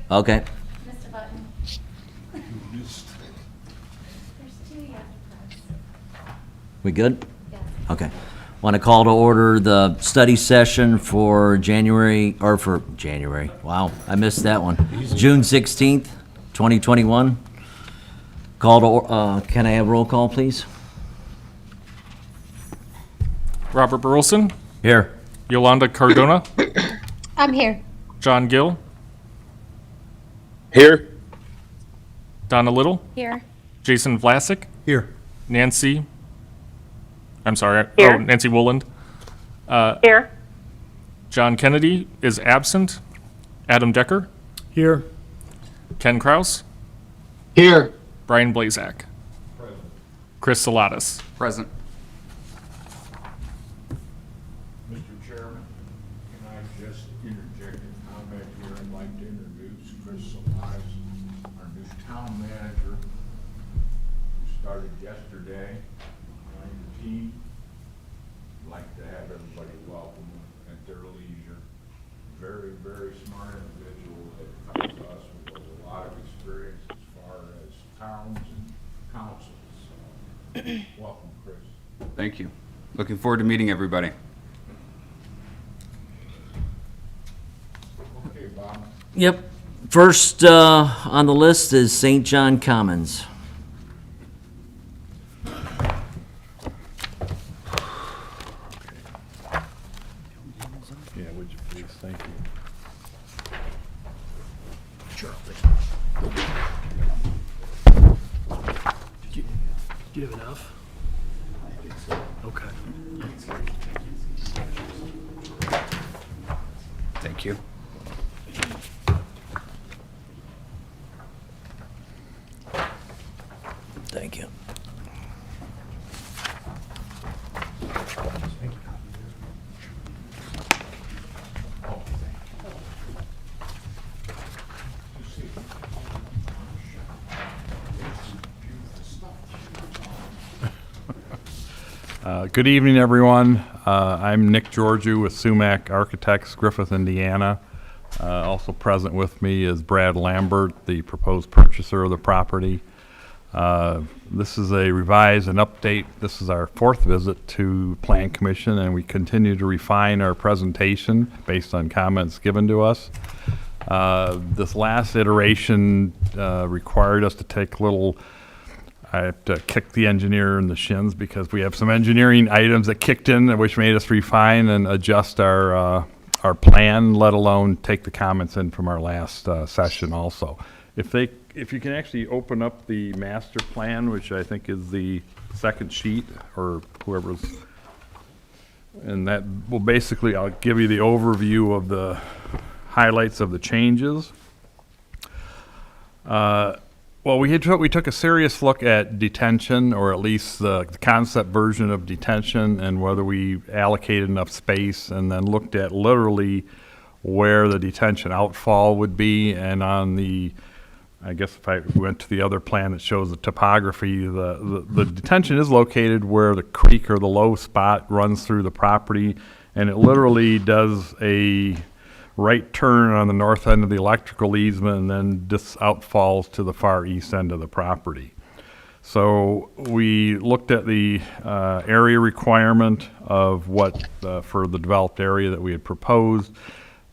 Okay. Mr. Button. There's two you have to press. We good? Yes. Okay. Want to call to order the study session for January, wow, I missed that one. June 16th, 2021. Call to, can I have roll call, please? Robert Burleson, Here. Yolanda Cardona, I'm here. John Gill, Here. Donna Little, Here. Jason Vlasic, Here. Nancy Here. Wooland. Here. John Kennedy is absent. Adam Decker, Here. Ken Kraus, Here. Brian Blazak. Chris Salatas. Present. Mr. Chairman, can I just interject a comment here? I'd like to introduce Chris Salatas, our new town manager, who started yesterday, joined the team. I'd like to have everybody welcome him at their leisure. Very, very smart individual that comes to us with a lot of experience as far as towns and councils. So, welcome, Chris. Thank you. Looking forward to meeting everybody. Okay, Bob. Yep. First on the list is St. John Commons. Yeah, would you please? Thank you. Do you have enough? Okay. Thank you. Thank you. Good evening, everyone. I'm Nick Georgiou with Sumac Architects, Griffith, Indiana. Also present with me is Brad Lambert, the proposed purchaser of the property. This is a revise and update. This is our fourth visit to Plan Commission, and we continue to refine our presentation based on comments given to us. This last iteration required us to take a little, I have to kick the engineer in the shins because we have some engineering items that kicked in, which made us refine and adjust our plan, let alone take the comments in from our last session also. If you can actually open up the master plan, which I think is the second sheet, or whoever's, and that will basically, I'll give you the overview of the highlights of the changes. Well, we took a serious look at detention, or at least the concept version of detention, and whether we allocated enough space, and then looked at literally where the detention outfall would be. And on the, I guess if I went to the other plan that shows the topography, the detention is located where the creek or the low spot runs through the property, and it literally does a right turn on the north end of the electrical easement, and then this outfalls to the far east end of the property. So we looked at the area requirement of what for the developed area that we had proposed,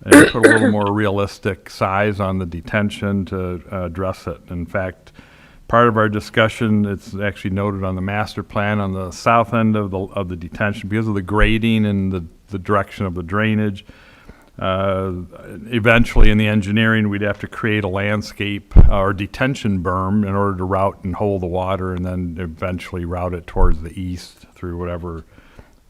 and put a little more realistic size on the detention to address it. In fact, part of our discussion, it's actually noted on the master plan on the south end of the detention, because of the grading and the direction of the drainage. Eventually in the engineering, we'd have to create a landscape or detention berm in order to route and hold the water, and then eventually route it towards the east through whatever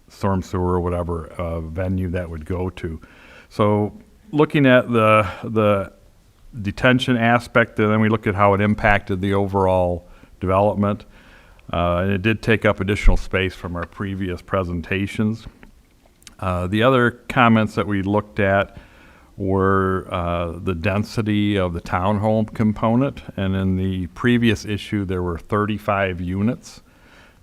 storm sewer or whatever venue that would go to. So looking at the detention aspect, and then we looked at how it impacted the overall development. And it did take up additional space from our previous presentations. The other comments that we looked at were the density of the townhome component, and in the previous issue there were 35 units.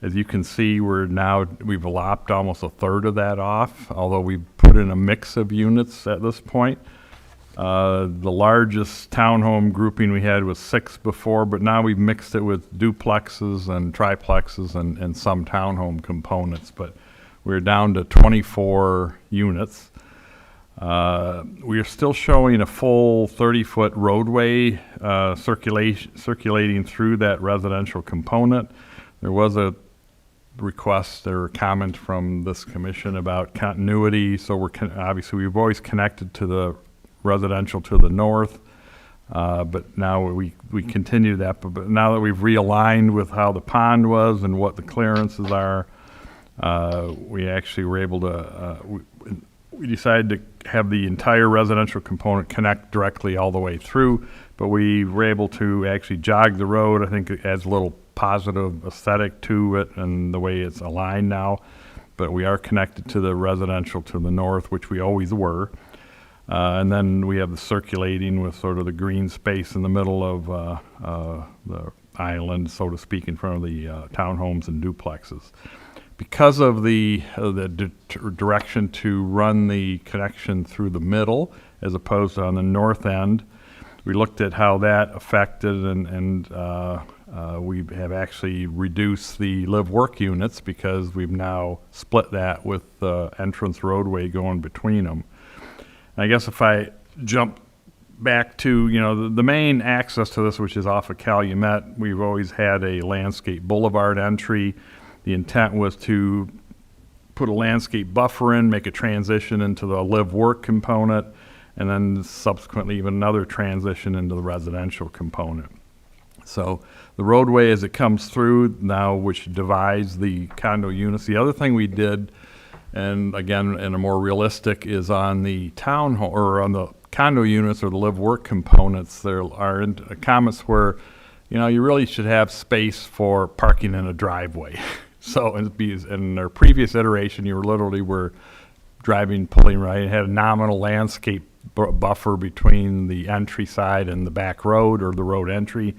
As you can see, we've lopped almost a third of that off, although we've put in a mix of units at this point. The largest townhome grouping we had was 6 before, but now we've mixed it with duplexes and triplexes and some townhome components. But we're down to 24 units. We are still showing a full 30-foot roadway circulating through that residential component. There was a request or comment from this commission about continuity, so obviously we've always connected to the residential to the north, but now we continue that. But now that we've realigned with how the pond was and what the clearances are, we actually were able to, we decided to have the entire residential component connect directly all the way through, but we were able to actually jog the road. I think it adds a little positive aesthetic to it and the way it's aligned now, but we are connected to the residential to the north, which we always were. And then we have the circulating with sort of the green space in the middle of the island, so to speak, in front of the townhomes and duplexes. Because of the direction to run the connection through the middle as opposed to on the north end, we looked at how that affected, and we have actually reduced the live-work units because we've now split that with the entrance roadway going between them. I guess if I jump back to, the main access to this, which is off of Calumet, we've always had a landscape boulevard entry. The intent was to put a landscape buffer in, make a transition into the live-work component, and then subsequently even another transition into the residential component. So the roadway as it comes through now, which divides the condo units. The other thing we did, and again, in a more realistic, is on the townhome or on the condo units or the live-work components. There are comments where, you really should have space for parking in a driveway. So in our previous iteration, you were driving, pulling right, and had a nominal landscape buffer between the entry side and the back road or the road entry.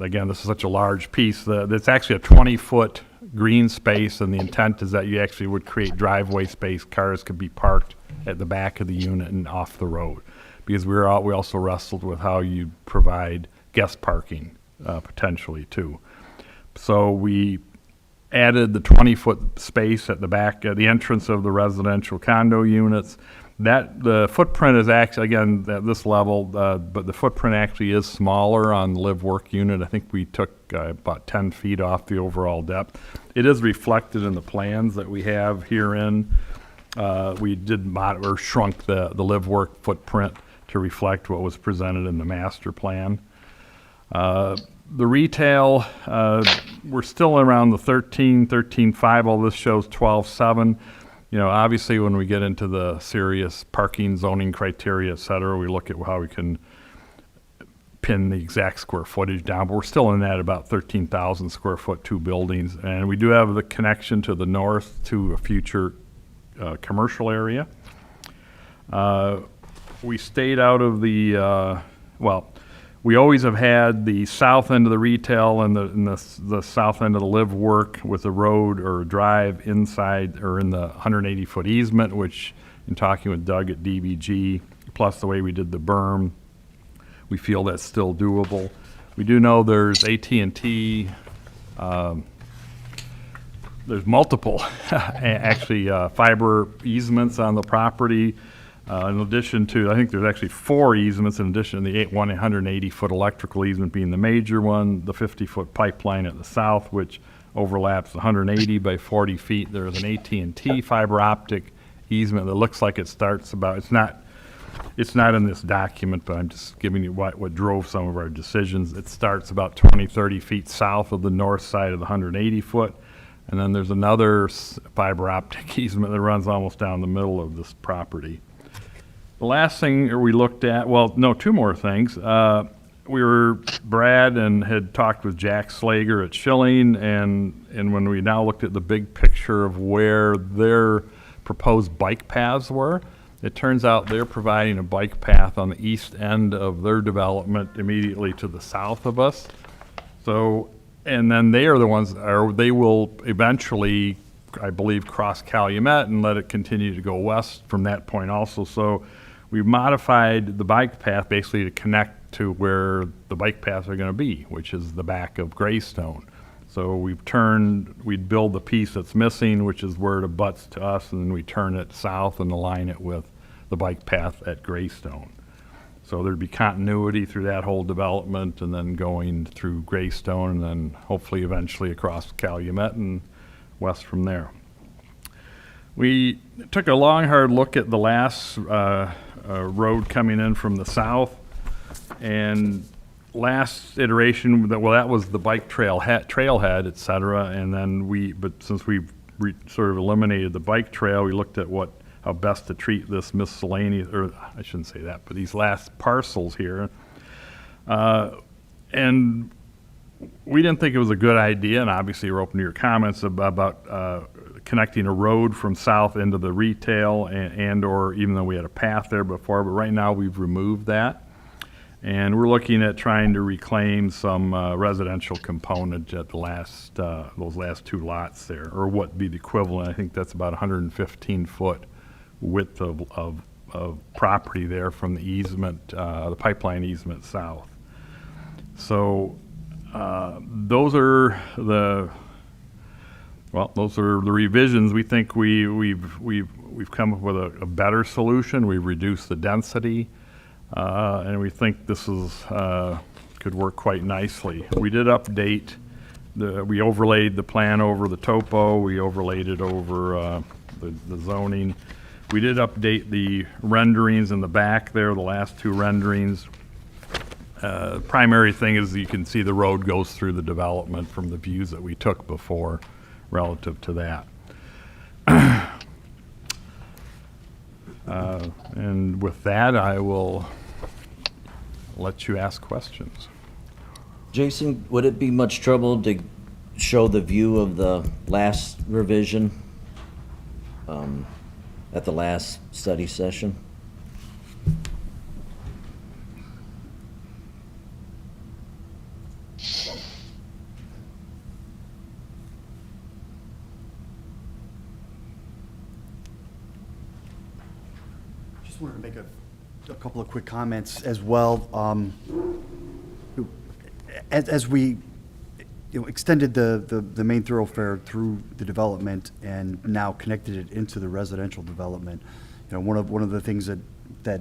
Again, this is such a large piece that it's actually a 20-foot green space, and the intent is that you actually would create driveway space. Cars could be parked at the back of the unit and off the road, because we also wrestled with how you provide guest parking potentially too. So we added the 20-foot space at the back, the entrance of the residential condo units. That the footprint is actually, again, at this level, but the footprint actually is smaller on the live-work unit. I think we took about 10 feet off the overall depth. It is reflected in the plans that we have herein. We did shrunk the live-work footprint to reflect what was presented in the master plan. The retail, we're still around the 13.5, all this shows 12.7. Obviously when we get into the serious parking zoning criteria, et cetera, we look at how we can pin the exact square footage down, but we're still in that about 13,000 square foot, 2 buildings. And we do have the connection to the north to a future commercial area. We stayed out of the, we always have had the south end of the retail and the south end of the live work with a road or a drive inside or in the 180-foot easement, which in talking with Doug at DBG, plus the way we did the berm, we feel that's still doable. We do know there's AT&T, there's multiple actually fiber easements on the property. In addition to, I think there's actually 4 easements in addition to the 180-foot electrical easement being the major one, the 50-foot pipeline at the south, which overlaps the 180 by 40 feet. There's an AT&T fiber optic easement that looks like it starts about, it's not in this document, but I'm just giving you what drove some of our decisions. It starts about 20, 30 feet south of the north side of the 180-foot. And then there's another fiber optic easement that runs almost down the middle of this property. The last thing we looked at, 2 more things. Brad and had talked with Jack Slager at Schilling, and when we now looked at the big picture of where their proposed bike paths were, it turns out they're providing a bike path on the east end of their development immediately to the south of us. So, and then they are the ones, they will eventually, I believe, cross Calumet and let it continue to go west from that point also. So we've modified the bike path basically to connect to where the bike paths are going to be, which is the back of Greystone. So we'd build the piece that's missing, which is where it abuts to us, and then we turn it south and align it with the bike path at Greystone. So there'd be continuity through that whole development, and then going through Greystone, and then hopefully eventually across Calumet and west from there. We took a long, hard look at the last road coming in from the south, and last iteration, that was the bike trailhead, et cetera, and then but since we've sort of eliminated the bike trail, we looked at how best to treat this miscellaneous, or I shouldn't say that, but these last parcels here. And we didn't think it was a good idea, and obviously we're open to your comments about connecting a road from south into the retail and/or even though we had a path there before, but right now we've removed that. And we're looking at trying to reclaim some residential component at those last two lots there, or what would be the equivalent. I think that's about 115-foot width of property there from the easement, the pipeline easement south. So those are the revisions. We think we've come up with a better solution. We've reduced the density. And we think this could work quite nicely. We did update, we overlaid the plan over the topo, we overlaid it over the zoning. We did update the renderings in the back there, the last two renderings. Primary thing is you can see the road goes through the development from the views that we took before relative to that. And with that, I will let you ask questions. Jason, would it be much trouble to show the view of the last revision at the last study session? Just wanted to make a couple of quick comments as well. As we extended the main thoroughfare through the development and now connected it into the residential development, one of the things that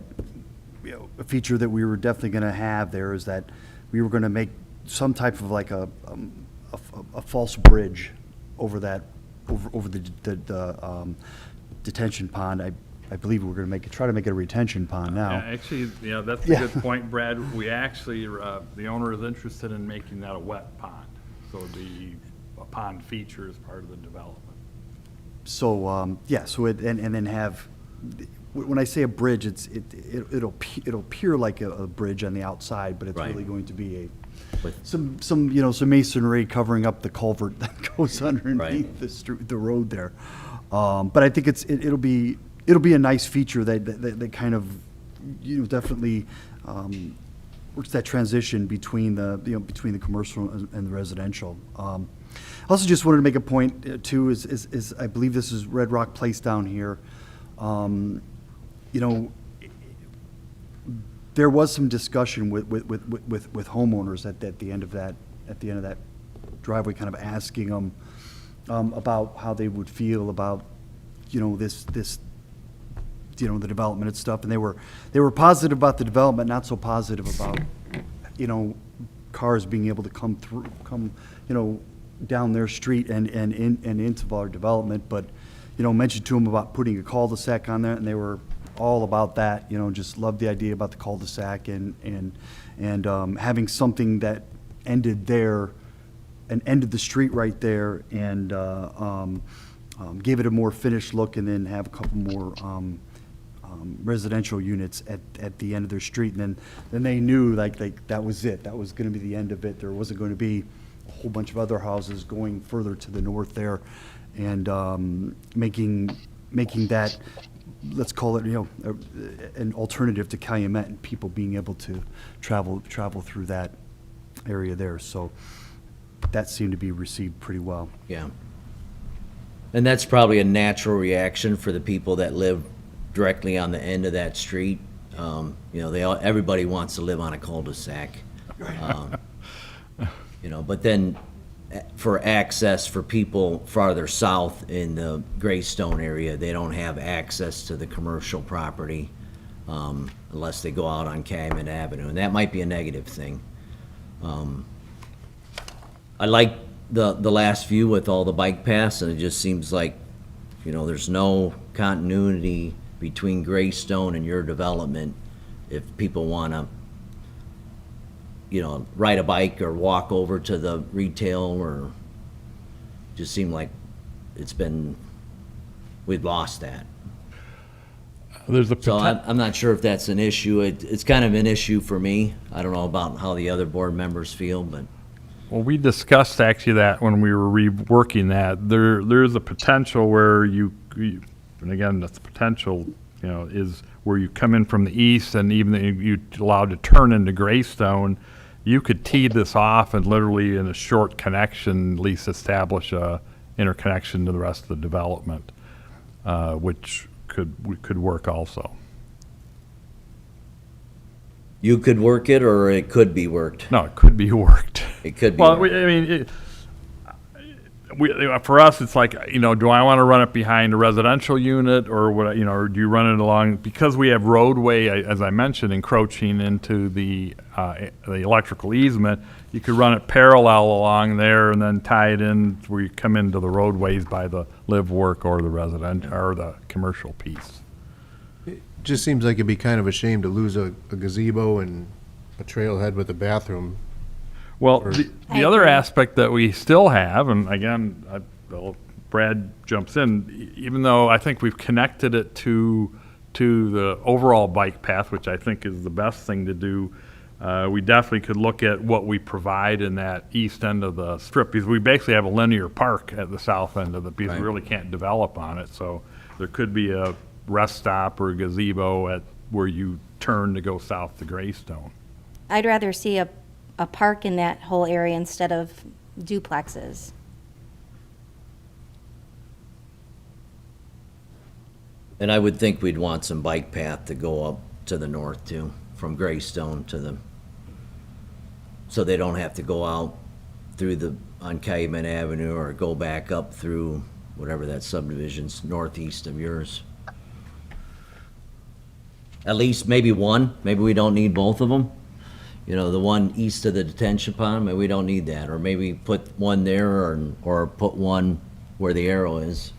a feature that we were definitely going to have there is that we were going to make some type of like a false bridge over the detention pond. I believe we're going to try to make it a retention pond now. Actually, that's a good point, Brad. We actually, the owner is interested in making that a wet pond, so it'd be a pond feature as part of the development. So and then have, when I say a bridge, it'll appear like a bridge on the outside, but it's Right. really going to be With- some masonry covering up the culvert that goes underneath the road there. But I think it'll be a nice feature that kind of definitely works that transition between the commercial and the residential. I also just wanted to make a point too is I believe this is Red Rock Place down here. There was some discussion with homeowners at the end of that driveway, kind of asking them about how they would feel about this the development and stuff, and they were positive about the development, not so positive about cars being able to come down their street and into our development, but mentioned to them about putting a cul-de-sac on there, and they were all about that. Just loved the idea about the cul-de-sac and having something that ended there and ended the street right there, and gave it a more finished look, and then have a couple more residential units at the end of their street. And then they knew like that was it. That was going to be the end of it. There wasn't going to be a whole bunch of other houses going further to the north there, and making that, let's call it, an alternative to Calumet, and people being able to travel through that area there. So that seemed to be received pretty well. Yeah. And that's probably a natural reaction for the people that live directly on the end of that street. You know, everybody wants to live on a cul-de-sac. You know, but then for access for people farther south in the Greystone area, they don't have access to the commercial property unless they go out on Calumet Avenue, and that might be a negative thing. I like the last view with all the bike paths, and it just seems like, you know, there's no continuity between Greystone and your development if people want to, you know, ride a bike or walk over to the retail, or just seem like we've lost that. There's a So I'm not sure if that's an issue. It's kind of an issue for me. I don't know about how the other board members feel, but Well, we discussed actually that when we were reworking that. There's a potential where and again, that's potential, you know, is where you come in from the east, and even if you allowed to turn into Greystone, you could tee this off and literally in a short connection, at least establish a interconnection to the rest of the development, which could work also. you could work it, or it could be worked. No, it could be worked. It could be Well, worked. I mean, for us, it's like, you know, do I want to run it behind a residential unit, or what, you know, or do you run it along, because we have roadway, as I mentioned, encroaching into the electrical easement, you could run it parallel along there and then tie it in where you come into the roadways by the live, work, or the resident, or the commercial piece. Just seems like it'd be kind of a shame to lose a gazebo and a trailhead with a bathroom. Well, Or- the other aspect that we still have, and again, Brad jumps in, even though I think we've connected it to the overall bike path, which I think is the best thing to do, we definitely could look at what we provide in that east end of the strip, because we basically have a linear park at the south end of because we Right. really can't develop on it. So there could be a rest stop or a gazebo at where you turn to go south to Greystone. I'd rather see a park in that whole area instead of duplexes. And I would think we'd want some bike path to go up to the north too, from Greystone so they don't have to go out on Calumet Avenue or go back up through whatever that subdivision's northeast of yours. At least maybe one, maybe we don't need both of them. You know, the one east of the detention pond, maybe we don't need that, or maybe put one there, or put one where the arrow is.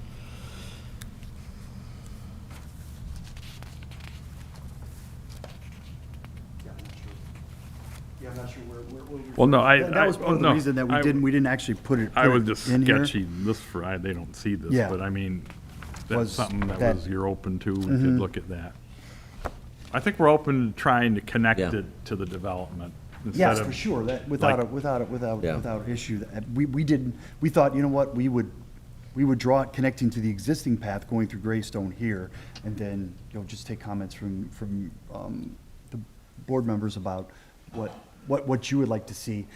Yeah, I'm not sure where. Well, no, That was part of the no, reason that I- we didn't actually put it I was just in here. sketching this they don't see this, Yeah. but I mean, that's Was something that that- was, you're open to, we could look at that. I think we're open to trying to connect Yeah. it to the development. Yes, instead for of- sure, that, like- without issue. We thought, you know what, we would draw it connecting to the existing path going through Greystone here, and then, you know, just take comments from the board members about what you would like to see.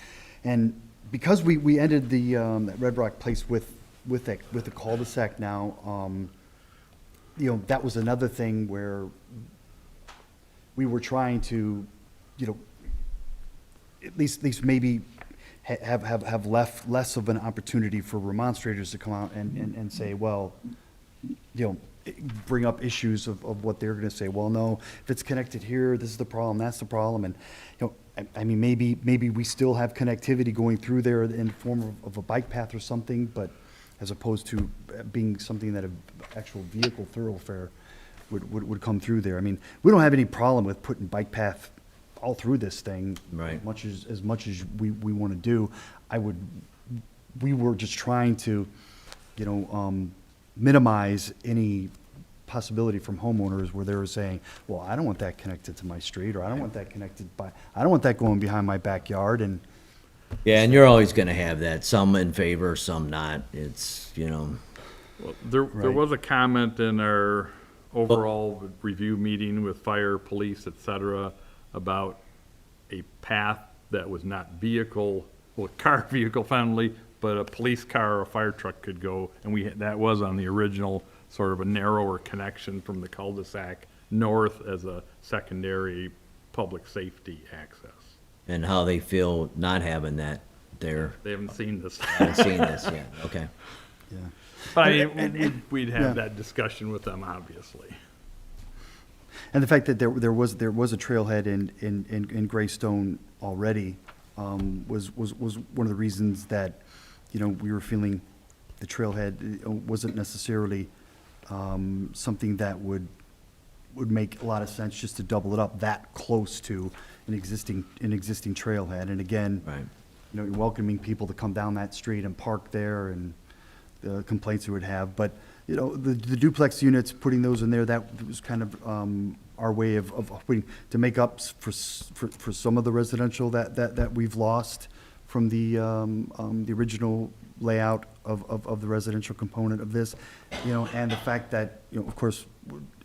And because we ended that Red Rock Place with the cul-de-sac now, you know, that was another thing where we were trying to, you know, at least maybe have less of an opportunity for remonstrators to come out and say, well, you know, bring up issues of what they're gonna say. Well, no, if it's connected here, this is the problem, that's the problem, and, you know, I mean, maybe we still have connectivity going through there in the form of a bike path or something, but as opposed to being something that an actual vehicle thoroughfare would come through there. I mean, we don't have any problem with putting bike path all through this thing. Right. As much as we want to do. We were just trying to, you know, minimize any possibility from homeowners where they were saying, well, I don't want that connected to my street, or I don't want that I don't want that going behind my backyard, and Yeah, and you're always gonna have that, some in favor, some not. It's, you know, Well, There Right. was a comment in our overall review meeting with fire, police, et cetera, about a path that was not car vehicle friendly, but a police car or a fire truck could go, and that was on the original sort of a narrower connection from the cul-de-sac north as a secondary public safety access. And how they feel not having that there. They haven't seen this. Haven't seen this yet, okay. Yeah. But I mean, we'd Yeah. have that discussion with them, obviously. And the fact that there was a trailhead in Greystone already was one of the reasons that, you know, we were feeling the trailhead wasn't necessarily something that would make a lot of sense just to double it up that close to an existing trailhead. And again, Right. you know, you're welcoming people to come down that street and park there, and the complaints we would have. But, you know, the duplex units, putting those in there, that was kind of our way of hoping to make up for some of the residential that we've lost from the original layout of the residential component of this. You know, and the fact that, you know, of course,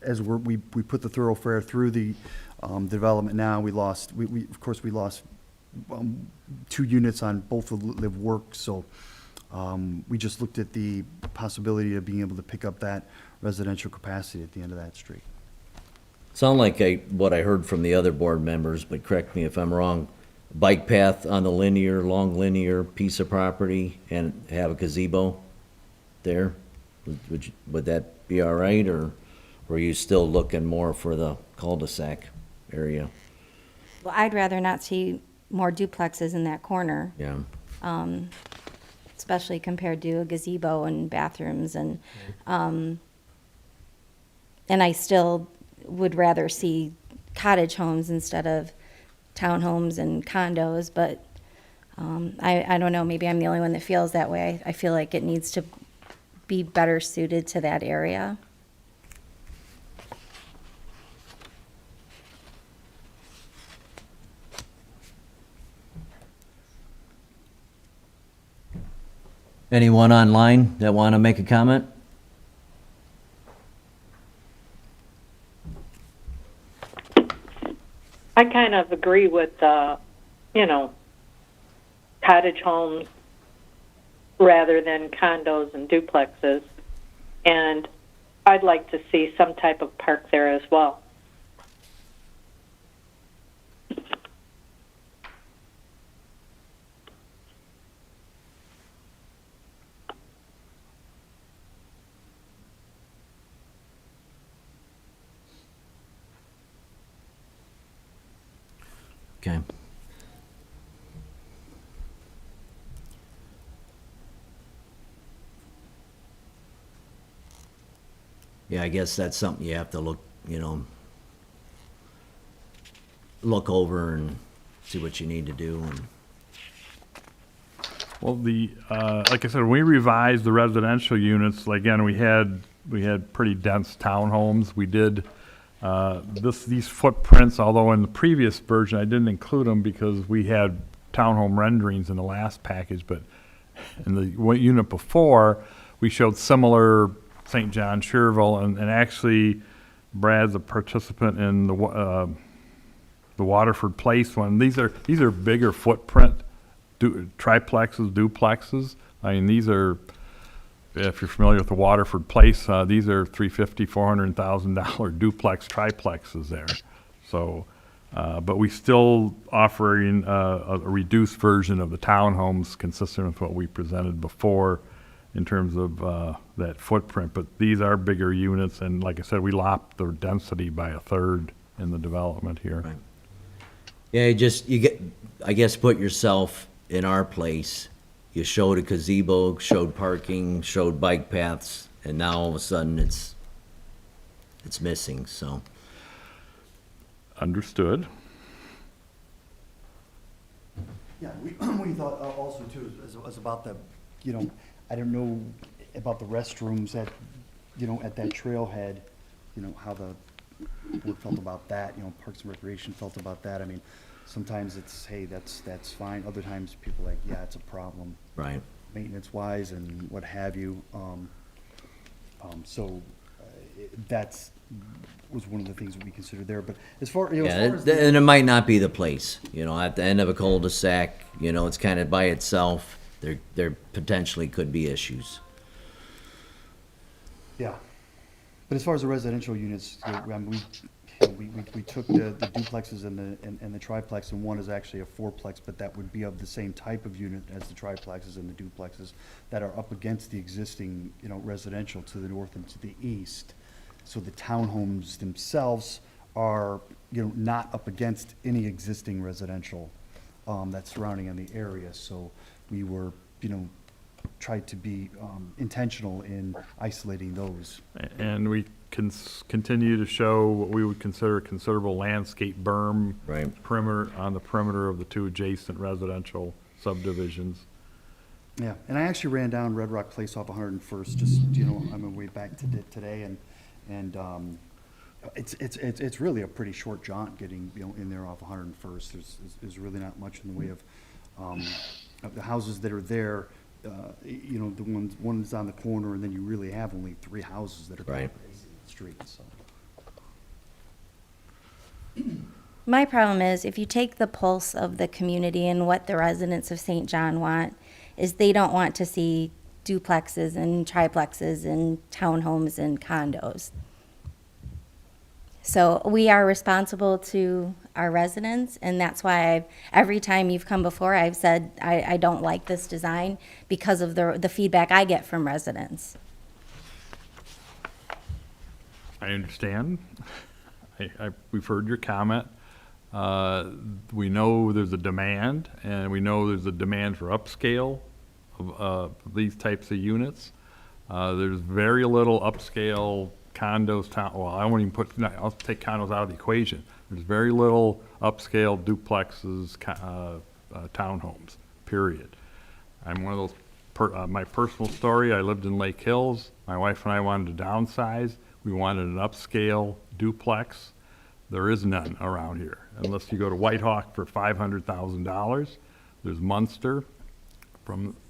as we put the thoroughfare through the development now, we lost 2 units on both of Live Work, so we just looked at the possibility of being able to pick up that residential capacity at the end of that street. Sound like what I heard from the other board members, but correct me if I'm wrong, bike path on the long linear piece of property and have a gazebo there? Would that be all right, or were you still looking more for the cul-de-sac area? Well, I'd rather not see more duplexes in that corner, Yeah, especially compared to a gazebo and bathrooms, and I still would rather see cottage homes instead of townhomes and condos, but I don't know, maybe I'm the only one that feels that way. I feel like it needs to be better suited to that area. anyone online that want to make a comment? I kind of agree with, you know, cottage homes rather than condos and duplexes. And I'd like to see some type of park there as well. Okay. Yeah, I guess that's something you have to look over and see what you need to do. And Well, like I said, when we revised the residential units, like, again, we had pretty dense townhomes. We did, these footprints, although in the previous version, I didn't include them because we had townhome renderings in the last package, but in the unit before, we showed similar St. John Cherville, and actually Brad's a participant in the Waterford Place one. These are bigger footprint triplexes, duplexes. I mean, these are, if you're familiar with the Waterford Place, these are $350,000, $400,000 duplex triplexes there. So, but we still offering a reduced version of the townhomes consistent with what we presented before in terms of that footprint. But these are bigger units, and like I said, we lopped the density by a third in the development here. Right. Yeah, I guess put yourself in our place. You showed a gazebo, showed parking, showed bike paths, and now all of a sudden it's missing, so. Understood. Yeah, we thought also too, is about the, I don't know about the restrooms at that trailhead, how the board felt about that, Parks and Recreation felt about that. I mean, sometimes it's, hey, that's fine. Other times people are like, yeah, it's a problem. Right. Maintenance-wise and what have you. So that's was one of the things that we considered there. But as far, Yeah, as the- and it might not be the place, at the end of a cul-de-sac, it's kind of by itself. There potentially could be issues. yeah. But as far as the residential units, we took the duplexes and the triplex, and one is actually a fourplex, but that would be of the same type of unit as the triplexes and the duplexes that are up against the existing, residential to the north and to the east. So the townhomes themselves are, not up against any existing residential that's surrounding in the area. So we were, tried to be intentional in isolating those. And we continue to show what we would consider a considerable landscape berm. Right. On the perimeter of the two adjacent residential subdivisions. Yeah, and I actually ran down Red Rock Place off 101st, just, on my way back to today, and it's really a pretty short jaunt getting, in there off 101st. There's really not much in the way of the houses that are there. The one's on the corner, and then you really have only 3 houses that are Right. facing the street, so. My problem is if you take the pulse of the community and what the residents of St. John want, is they don't want to see duplexes and triplexes and townhomes and condos. So we are responsible to our residents, and that's why every time you've come before, I've said I don't like this design because of the feedback I get from residents. I understand. We've heard your comment. We know there's a demand, and we know there's a demand for upscale of these types of units. There's very little upscale condos, I won't even I'll take condos out of the equation. There's very little upscale duplexes, townhomes, period. I'm one of those, my personal story, I lived in Lake Hills. My wife and I wanted to downsize. We wanted an upscale duplex. There is none around here, unless you go to Whitehawk for $500,000. There's Munster.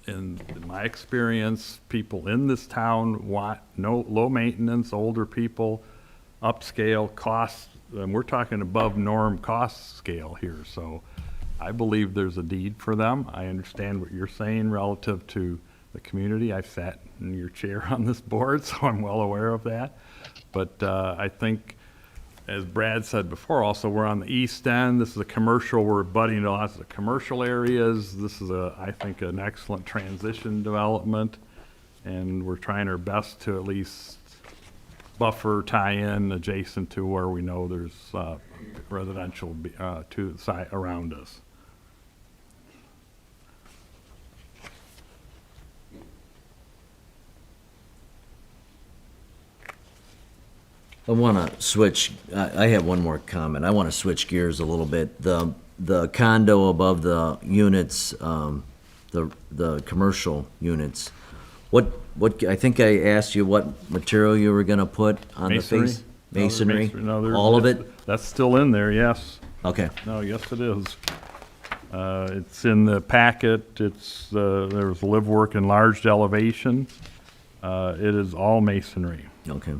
In my experience, people in this town want low maintenance, older people, upscale costs, and we're talking above norm cost scale here. So I believe there's a need for them. I understand what you're saying relative to the community. I've sat in your chair on this board, so I'm well aware of that. But I think, as Brad said before, also, we're on the east end. This is a commercial, we're abutting to lots of commercial areas. This is I think, an excellent transition development, and we're trying our best to at least buffer, tie in adjacent to where we know there's residential to the side around us. I want to switch, I have one more comment. I want to switch gears a little bit. The condo above the units, the commercial units, what, I think I asked you what material you were going to put on the Masonry? face? Masonry? No, All of it? That's still in there, yes. Okay. No, yes, it is. It's in the packet. It's, there's live work enlarged elevation. It is all masonry. Okay.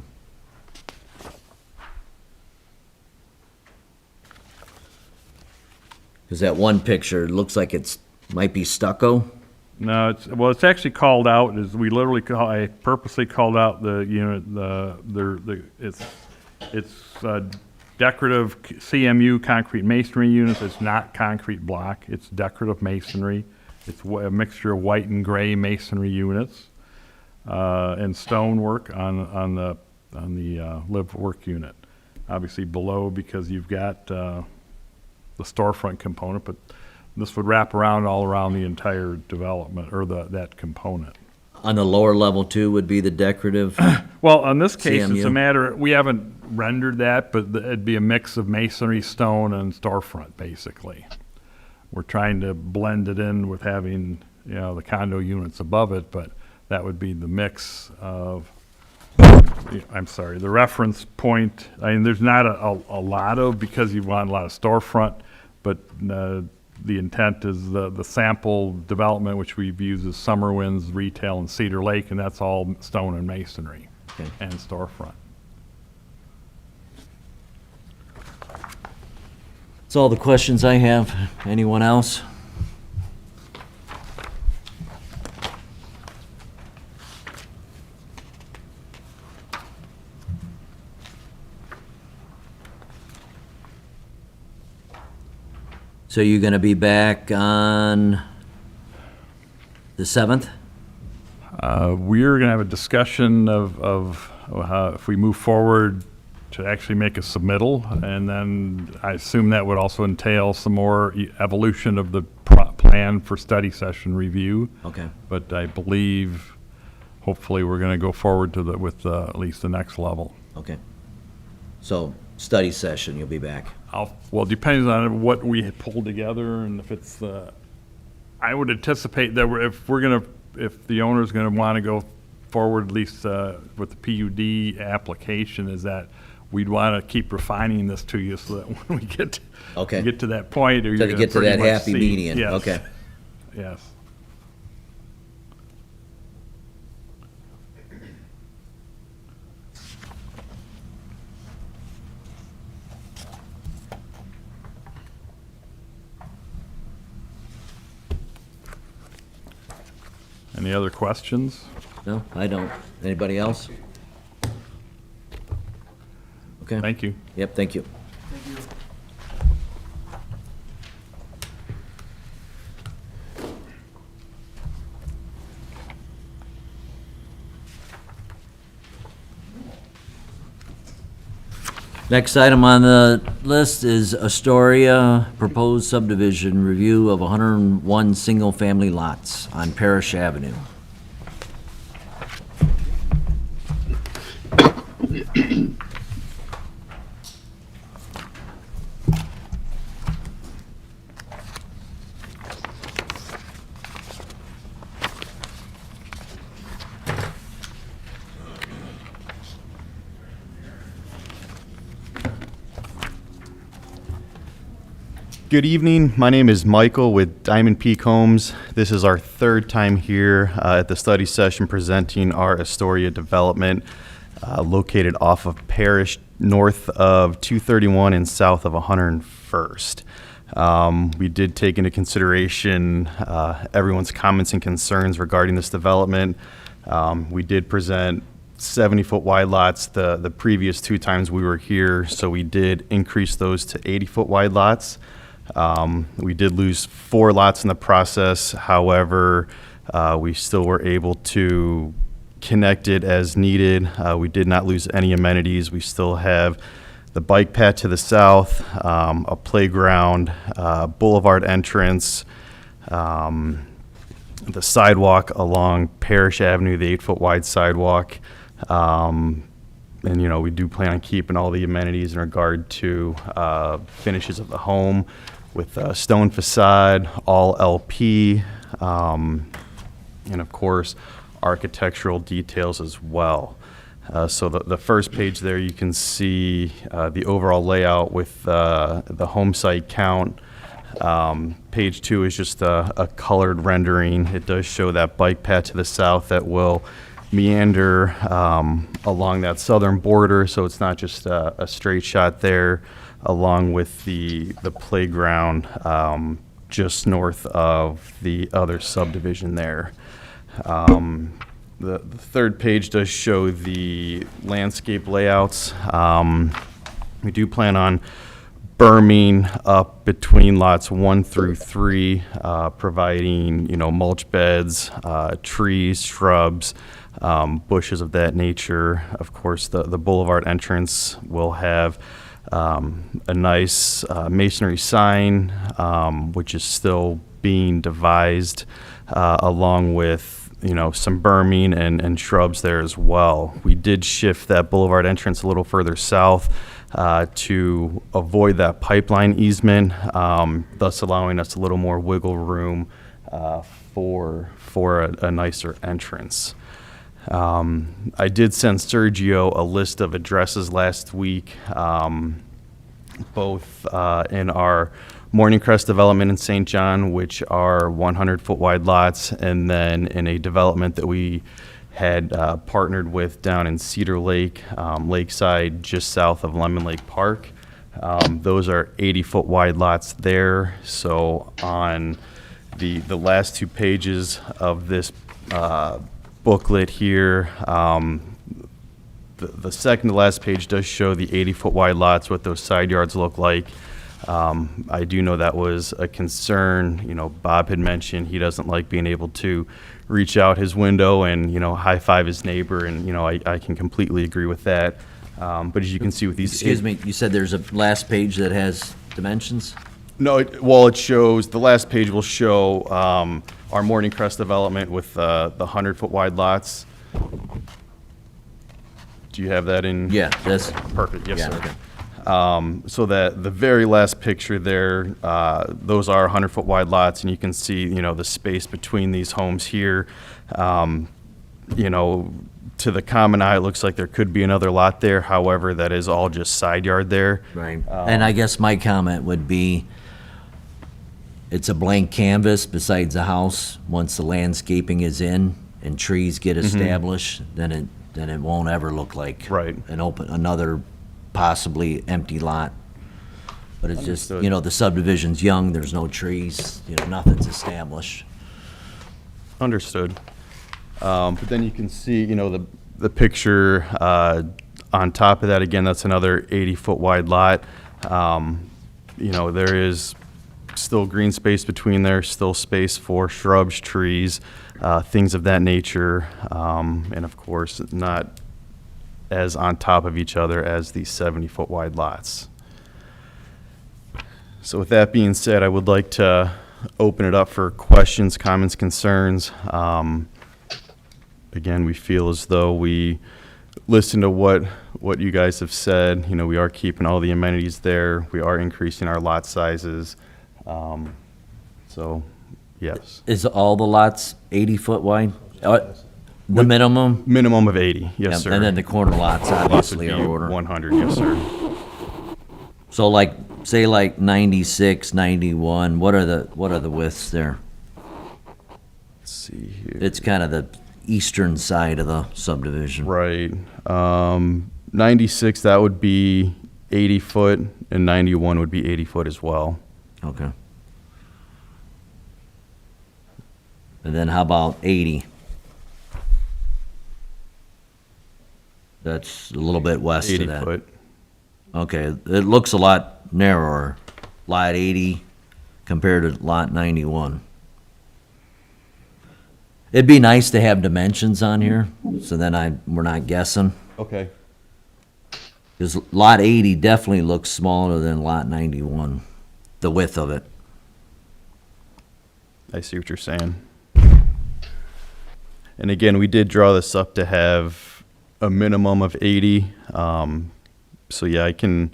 Because that one picture, it looks like might be stucco. No, it's actually called out, is we literally I purposely called out the unit, it's decorative CMU concrete masonry units. It's not concrete block, it's decorative masonry. It's a mixture of white and gray masonry units, and stonework on the live work unit. Obviously below, because you've got, the storefront component, but this would wrap around all around the entire development, or that component. On the lower level too would be the decorative. Well, in this case, it's a CMU. matter, we haven't rendered that, but it'd be a mix of masonry, stone, and storefront, basically. We're trying to blend it in with having, the condo units above it, but that would be the mix of, the reference point. I mean, there's not a lot of, because you want a lot of storefront, but the intent is the sample development, which we've used as Summer Winds, Retail, and Cedar Lake, and that's all stone and masonry Okay. and storefront. That's all the questions I have. Anyone else? So you're gonna be back on the 7th? We're going to have a discussion of how, if we move forward to actually make a submittal, and then I assume that would also entail some more evolution of the plan for study session review. Okay. But I believe, hopefully, we're going to go forward to with at least the next level. Okay. So, study session, you'll be back. Well, depends on what we had pulled together, and if it's I would anticipate that if the owner's gonna want to go forward, at least with the PUD application, is that we'd want to keep refining this to you so that when we get Okay. get to that point, you're So to gonna get to pretty that much happy see- median, yes, okay. Yes. Any other questions? No, I don't. Anybody else? Okay. Thank you. Yep, thank you. Next item on the list is Astoria proposed subdivision review of 101 single-family lots on Parish Avenue. Good evening. My name is Michael with Diamond Peak Homes. This is our third time here at the study session presenting our Astoria development located off of Parish, north of 231 and south of 101st. We did take into consideration everyone's comments and concerns regarding this development. We did present 70-foot wide lots the previous two times we were here, so we did increase those to 80-foot wide lots. We did lose 4 lots in the process. However, we still were able to connect it as needed. We did not lose any amenities. We still have the bike path to the south, a playground, boulevard entrance, the sidewalk along Parish Avenue, the 8-foot wide sidewalk. And, you know, we do plan on keeping all the amenities in regard to finishes of the home with stone facade, all LP, and of course, architectural details as well. So the first page there, you can see the overall layout with the home site count. Page 2 is just a colored rendering. It does show that bike path to the south that will meander along that southern border, so it's not just a straight shot there, along with the playground just north of the other subdivision there. The third page does show the landscape layouts. We do plan on berming up between lots 1 through 3, providing, you know, mulch beds, trees, shrubs, bushes of that nature. Of course, the boulevard entrance will have a nice masonry sign, which is still being devised, along with, you know, some berming and shrubs there as well. We did shift that boulevard entrance a little further south to avoid that pipeline easement, thus allowing us a little more wiggle room for a nicer entrance. I did send Sergio a list of addresses last week, both in our Morning Crest development in St. John, which are 100-foot wide lots, and then in a development that we had partnered with down in Cedar Lake, Lakeside, just south of Lemon Lake Park. Those are 80-foot wide lots there. So on the last 2 pages of this booklet here, the second to last page does show the 80-foot wide lots, what those side yards look like. I do know that was a concern. You know, Bob had mentioned he doesn't like being able to reach out his window and, you know, high five his neighbor, and, you know, I can completely agree with that. But as you can see with these. Excuse me, you said there's a last page that has dimensions? No, well, it shows, the last page will show our Morning Crest development with the 100-foot wide lots. Do you have that in? Yeah, that's, Perfect, yes, yeah, sir. okay. So that the very last picture there, those are 100-foot wide lots, and you can see, you know, the space between these homes here. You know, to the common eye, it looks like there could be another lot there. However, that is all just side yard there. Right. And I guess my comment would be, it's a blank canvas besides the house. Once the landscaping is in and trees get established, then it won't ever look like Right. another possibly empty lot. But it's just, Understood. you know, the subdivision's young, there's no trees, you know, nothing's established. Understood. But then you can see, you know, the picture on top of that, again, that's another 80-foot wide lot. You know, there is still green space between there, still space for shrubs, trees, things of that nature. And of course, not as on top of each other as these 70-foot wide lots. So with that being said, I would like to open it up for questions, comments, concerns. Again, we feel as though we listen to what you guys have said. You know, we are keeping all the amenities there. We are increasing our lot sizes. So, yes. Is all the lots 80-foot wide? The minimum? Minimum of 80, Yeah, yes, sir. And then the corner lots Lots would obviously be are ordered. 100, yes, sir. So like, say like 96, 91, what are the widths there? Let's see here. It's kind of the eastern side of the subdivision. Right. 96, that would be 80 foot, and 91 would be 80 foot as well. Okay. And then how about 80? That's a little bit west of 80 that. foot. Okay, it looks a lot narrower, lot 80 compared to lot 91. It'd be nice to have dimensions on here, so then we're not guessing. Okay. Because lot 80 definitely looks smaller than lot 91, the width of it. I see what you're saying. And again, we did draw this up to have a minimum of 80. So yeah, I can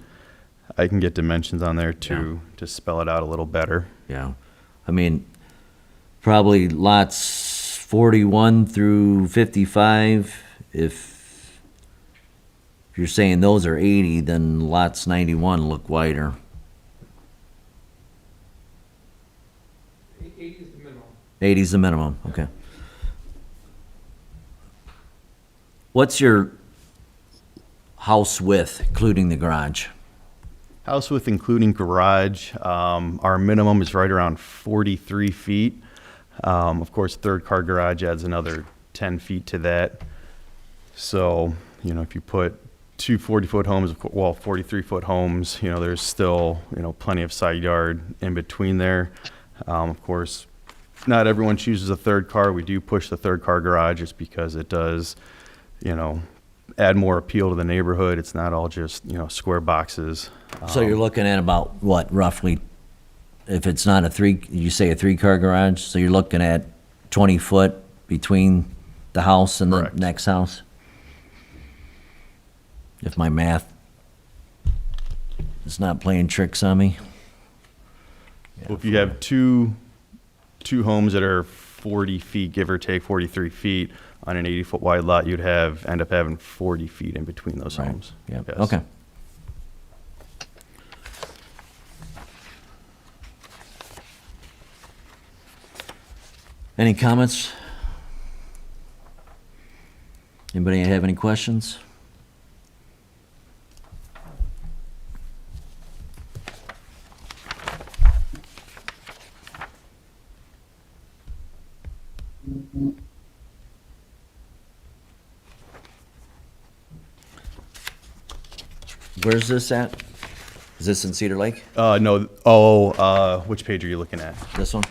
get dimensions on there to spell it out a little better. Yeah, I mean, probably lots 41 through 55, if you're saying those are 80, then lots 91 look wider. 80 is the minimum. 80 is the minimum, okay. What's your house width, including the garage? House width including garage, our minimum is right around 43 feet. Of course, third car garage adds another 10 feet to that. So, you know, if you put two 40-foot homes, well, 43-foot homes, you know, there's still, you know, plenty of side yard in between there. Of course, not everyone chooses a third car. We do push the third car garage just because it does, you know, add more appeal to the neighborhood. It's not all just, you know, square boxes. So you're looking at about, what, roughly, if it's not you say a three-car garage, so you're looking at 20 foot between the house and the Correct. next house? If my math is not playing tricks on me? Well, if you have two homes that are 40 feet, give or take 43 feet, on an 80-foot wide lot, you'd end up having 40 feet in between those Right. homes. Yeah, Yes. okay. Any comments? Anybody have any questions? Where's this at? Is this in Cedar Lake? No, which page are you looking at? This one?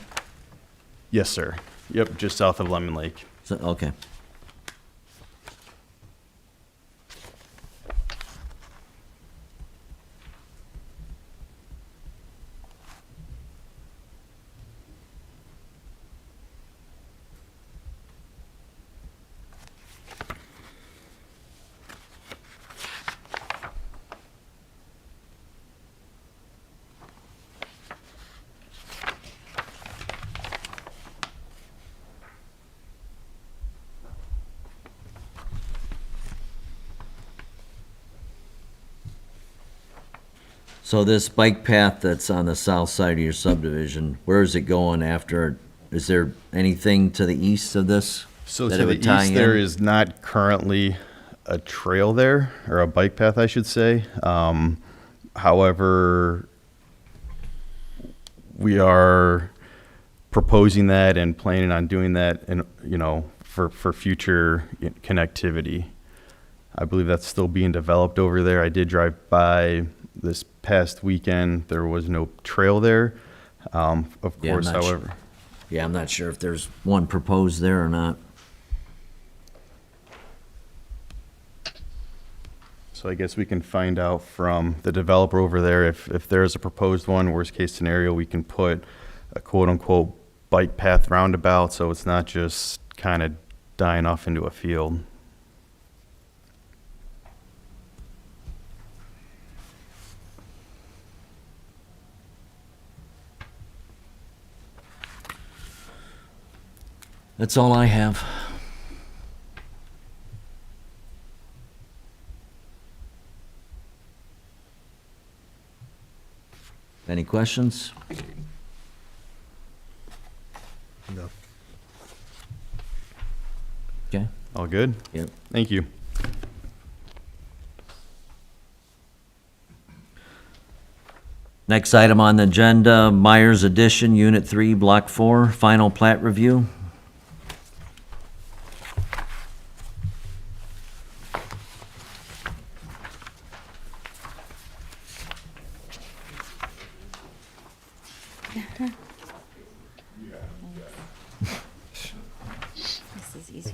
Yes, sir. Yep, just south of Lemon Lake. So, okay. So this bike path that's on the south side of your subdivision, where is it going after? Is there anything to the east of this? So that to it the would tie east, there in? is not currently a trail there, or a bike path, I should say. However, we are proposing that and planning on doing that, and for future connectivity. I believe that's still being developed over there. I did drive by this past weekend. There was no trail there. Of Yeah, I'm course, not however. Yeah, I'm not sure if there's one proposed there or not. So I guess we can find out from the developer over there if there is a proposed one. Worst case scenario, we can put a quote unquote bike path roundabout, so it's not just kind of dying off into a field. That's all I have. Any questions? No. Okay, All good? yep. Thank you. Next item on the agenda, Myers Addition, Unit 3, Block 4, final plat review. This is easier.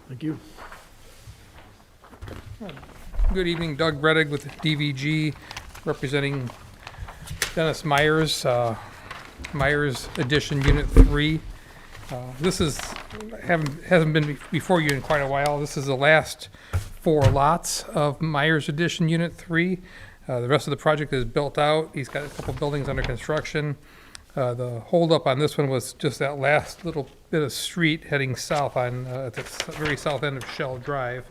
Thank you. Good evening, Doug Rettig with DVG, representing Dennis Myers, Myers Addition Unit 3. This hasn't been before you in quite a while. This is the last 4 lots of Myers Addition Unit 3. The rest of the project is built out. He's got a couple buildings under construction. The holdup on this one was just that last little bit of street heading south on, at the very south end of Shell Drive.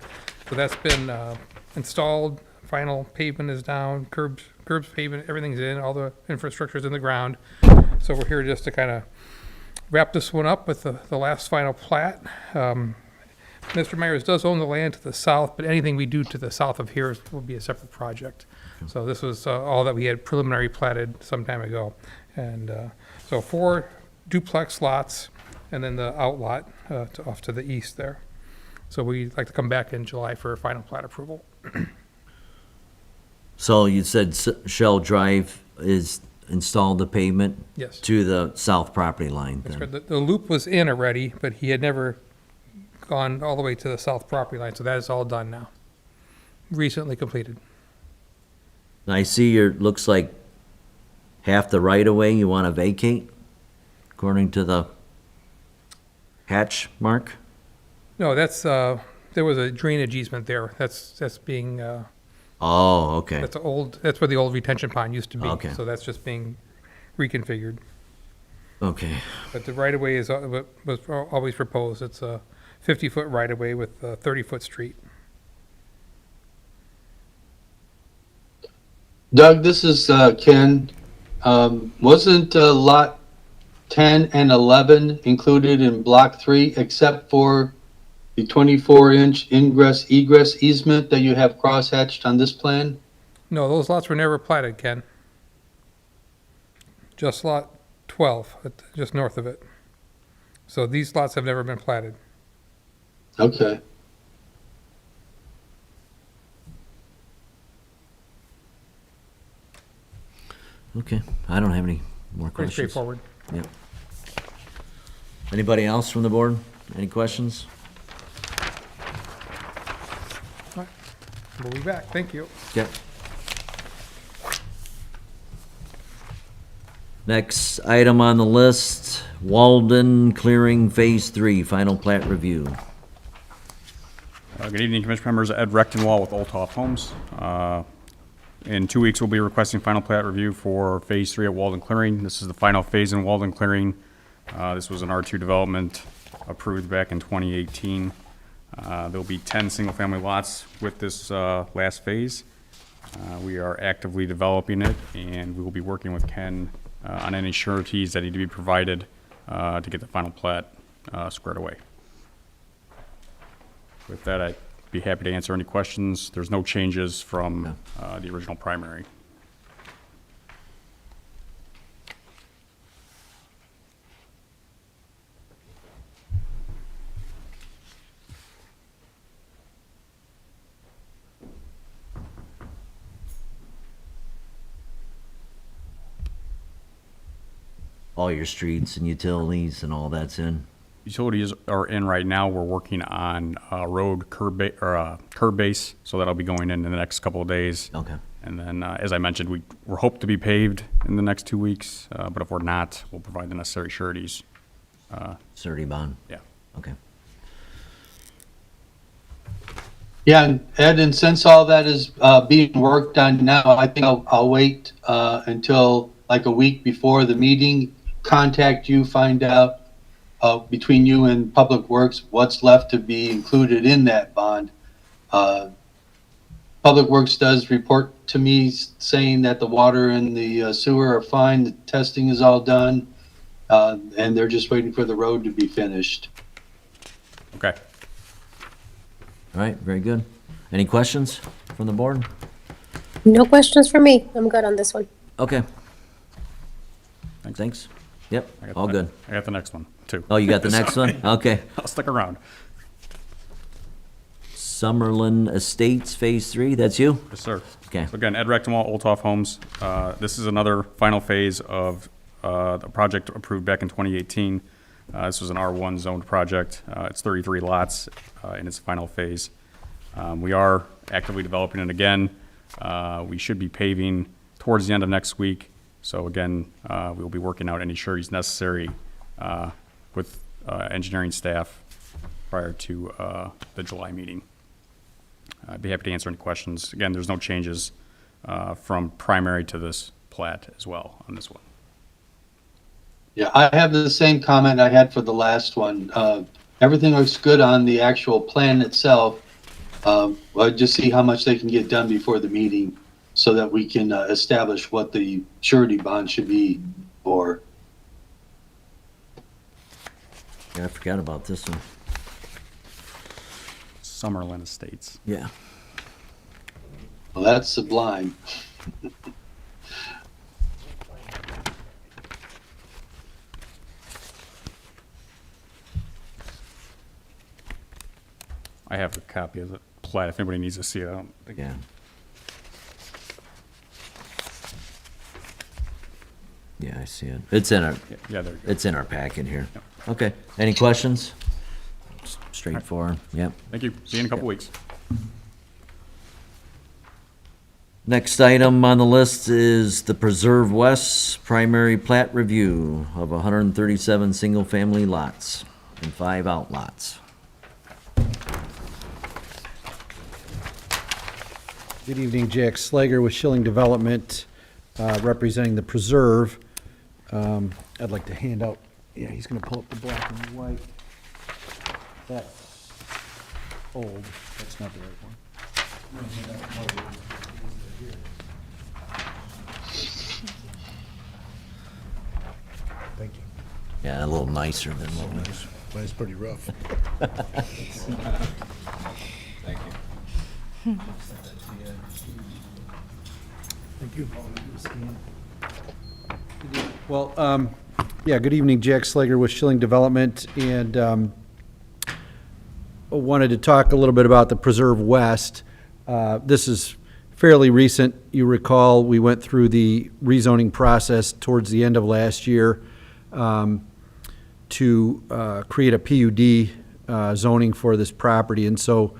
So that's been installed, final pavement is down, curbs, pavement, everything's in, all the infrastructure's in the ground. So we're here just to kind of wrap this one up with the last final plat. Mr. Myers does own the land to the south, but anything we do to the south of here will be a separate project. So this was all that we had preliminary platted some time ago. And so 4 duplex lots, and then the outlot off to the east there. So we'd like to come back in July for a final plat approval. So you said Shell Drive is installed the pavement? Yes. To the south property line That's then? correct. The loop was in already, but he had never gone all the way to the south property line, so that is all done now. Recently completed. I see looks like half the right-of-way you want to vacate, according to the hatch mark? No, that's, there was a drainage easement there. That's being, Oh, okay. that's where the old retention pond used to be. Okay. So that's just being reconfigured. Okay. But the right-of-way was always proposed. It's a 50-foot right-of-way with a 30-foot street. Doug, this is Ken. Wasn't lot 10 and 11 included in block 3 except for the 24-inch ingress-egress easement that you have cross-hatched on this plan? No, those lots were never platted, Ken. Just lot 12, just north of it. So these lots have never been platted. Okay. Okay, I don't have any more Pretty questions. straightforward. Yep. Anybody else from the board? Any questions? All right. We'll be back. Thank you. Okay. Next item on the list, Walden Clearing Phase 3, Final Plat Review. Good evening, Commission members. Ed Rechtenwall with Olthoff Homes. In 2 weeks, we'll be requesting final plat review for Phase 3 at Walden Clearing. This is the final phase in Walden Clearing. This was an R2 development approved back in 2018. There'll be 10 single-family lots with this last phase. We are actively developing it, and we will be working with Ken on any sureties that need to be provided to get the final plat squared away. With that, I'd be happy to answer any questions. There's no changes from the original primary. All your streets and utilities and all that's in? Utilities are in right now. We're working on road curb base, so that'll be going in the next couple of days. Okay. And then, as I mentioned, we're hoped to be paved in the next 2 weeks, but if we're not, we'll provide the necessary sureties. Surety bond? Yeah. Okay. Yeah, and Ed, and since all that is being worked on now, I think I'll wait until like a week before the meeting, contact you, find out between you and Public Works what's left to be included in that bond. Public Works does report to me saying that the water and the sewer are fine, the testing is all done, and they're just waiting for the road to be finished. Okay. All right, very good. Any questions from the board? No questions for me. I'm good on this one. Okay. Thanks. Yep, all good. I got the next one, too. Oh, you got the next one? Okay. I'll stick around. Summerlin Estates Phase 3, that's you? Yes, sir. Okay. So again, Ed Rechtenwall, Olthoff Homes. This is another final phase of the project approved back in 2018. This was an R1 zoned project. It's 33 lots in its final phase. We are actively developing it again. We should be paving towards the end of next week. So again, we'll be working out any sureties necessary with engineering staff prior to the July meeting. I'd be happy to answer any questions. Again, there's no changes from primary to this plat as well on this one. Yeah, I have the same comment I had for the last one. Everything looks good on the actual plan itself. I'll just see how much they can get done before the meeting so that we can establish what the surety bond should be for. Yeah, I forgot about this one. Summerlin Estates. Yeah. Well, that's sublime. I have a copy of the plat if anybody needs to see it. I don't think. Yeah. Yeah, I see it. It's in our, Yeah, there you go. it's in our packet here. Okay, any questions? Straightforward, yep. Thank you. See you in a couple weeks. Next item on the list is the Preserve West primary plat review of 137 single-family lots and 5 outlots. Good evening, Jack Slager with Schilling Development, representing the Preserve. I'd like to hand out, yeah, he's gonna pull up the black and white. That's old, that's not the right one. Thank you. Yeah, a little nicer than what we. Mine's pretty rough. Thank you. Thank you. Well, Yeah, good evening, Jack Slager with Schilling Development, and wanted to talk a little bit about the Preserve West. This is fairly recent. You recall, we went through the rezoning process towards the end of last year to create a PUD zoning for this property, and so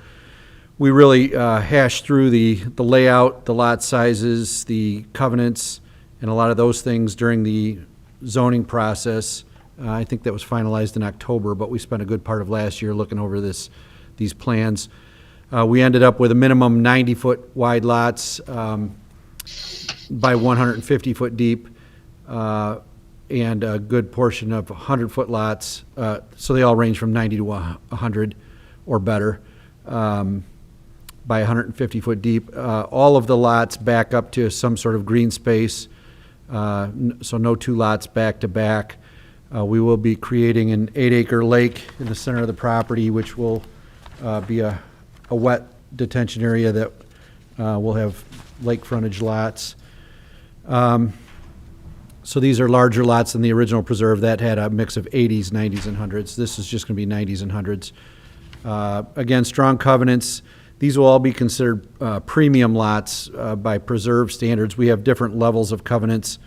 we really hashed through the layout, the lot sizes, the covenants, and a lot of those things during the zoning process. I think that was finalized in October, but we spent a good part of last year looking over these plans. We ended up with a minimum 90-foot wide lots by 150-foot deep, and a good portion of 100-foot lots. So they all range from 90 to 100 or better, by 150-foot deep. All of the lots back up to some sort of green space, so no two lots back to back. We will be creating an 8-acre lake in the center of the property, which will be a wet detention area that will have lake frontage lots. So these are larger lots than the original preserve that had a mix of 80s, 90s, and 100s. This is just going to be 90s and 100s. Again, strong covenants. These will all be considered premium lots by preserve standards. We have different levels of covenants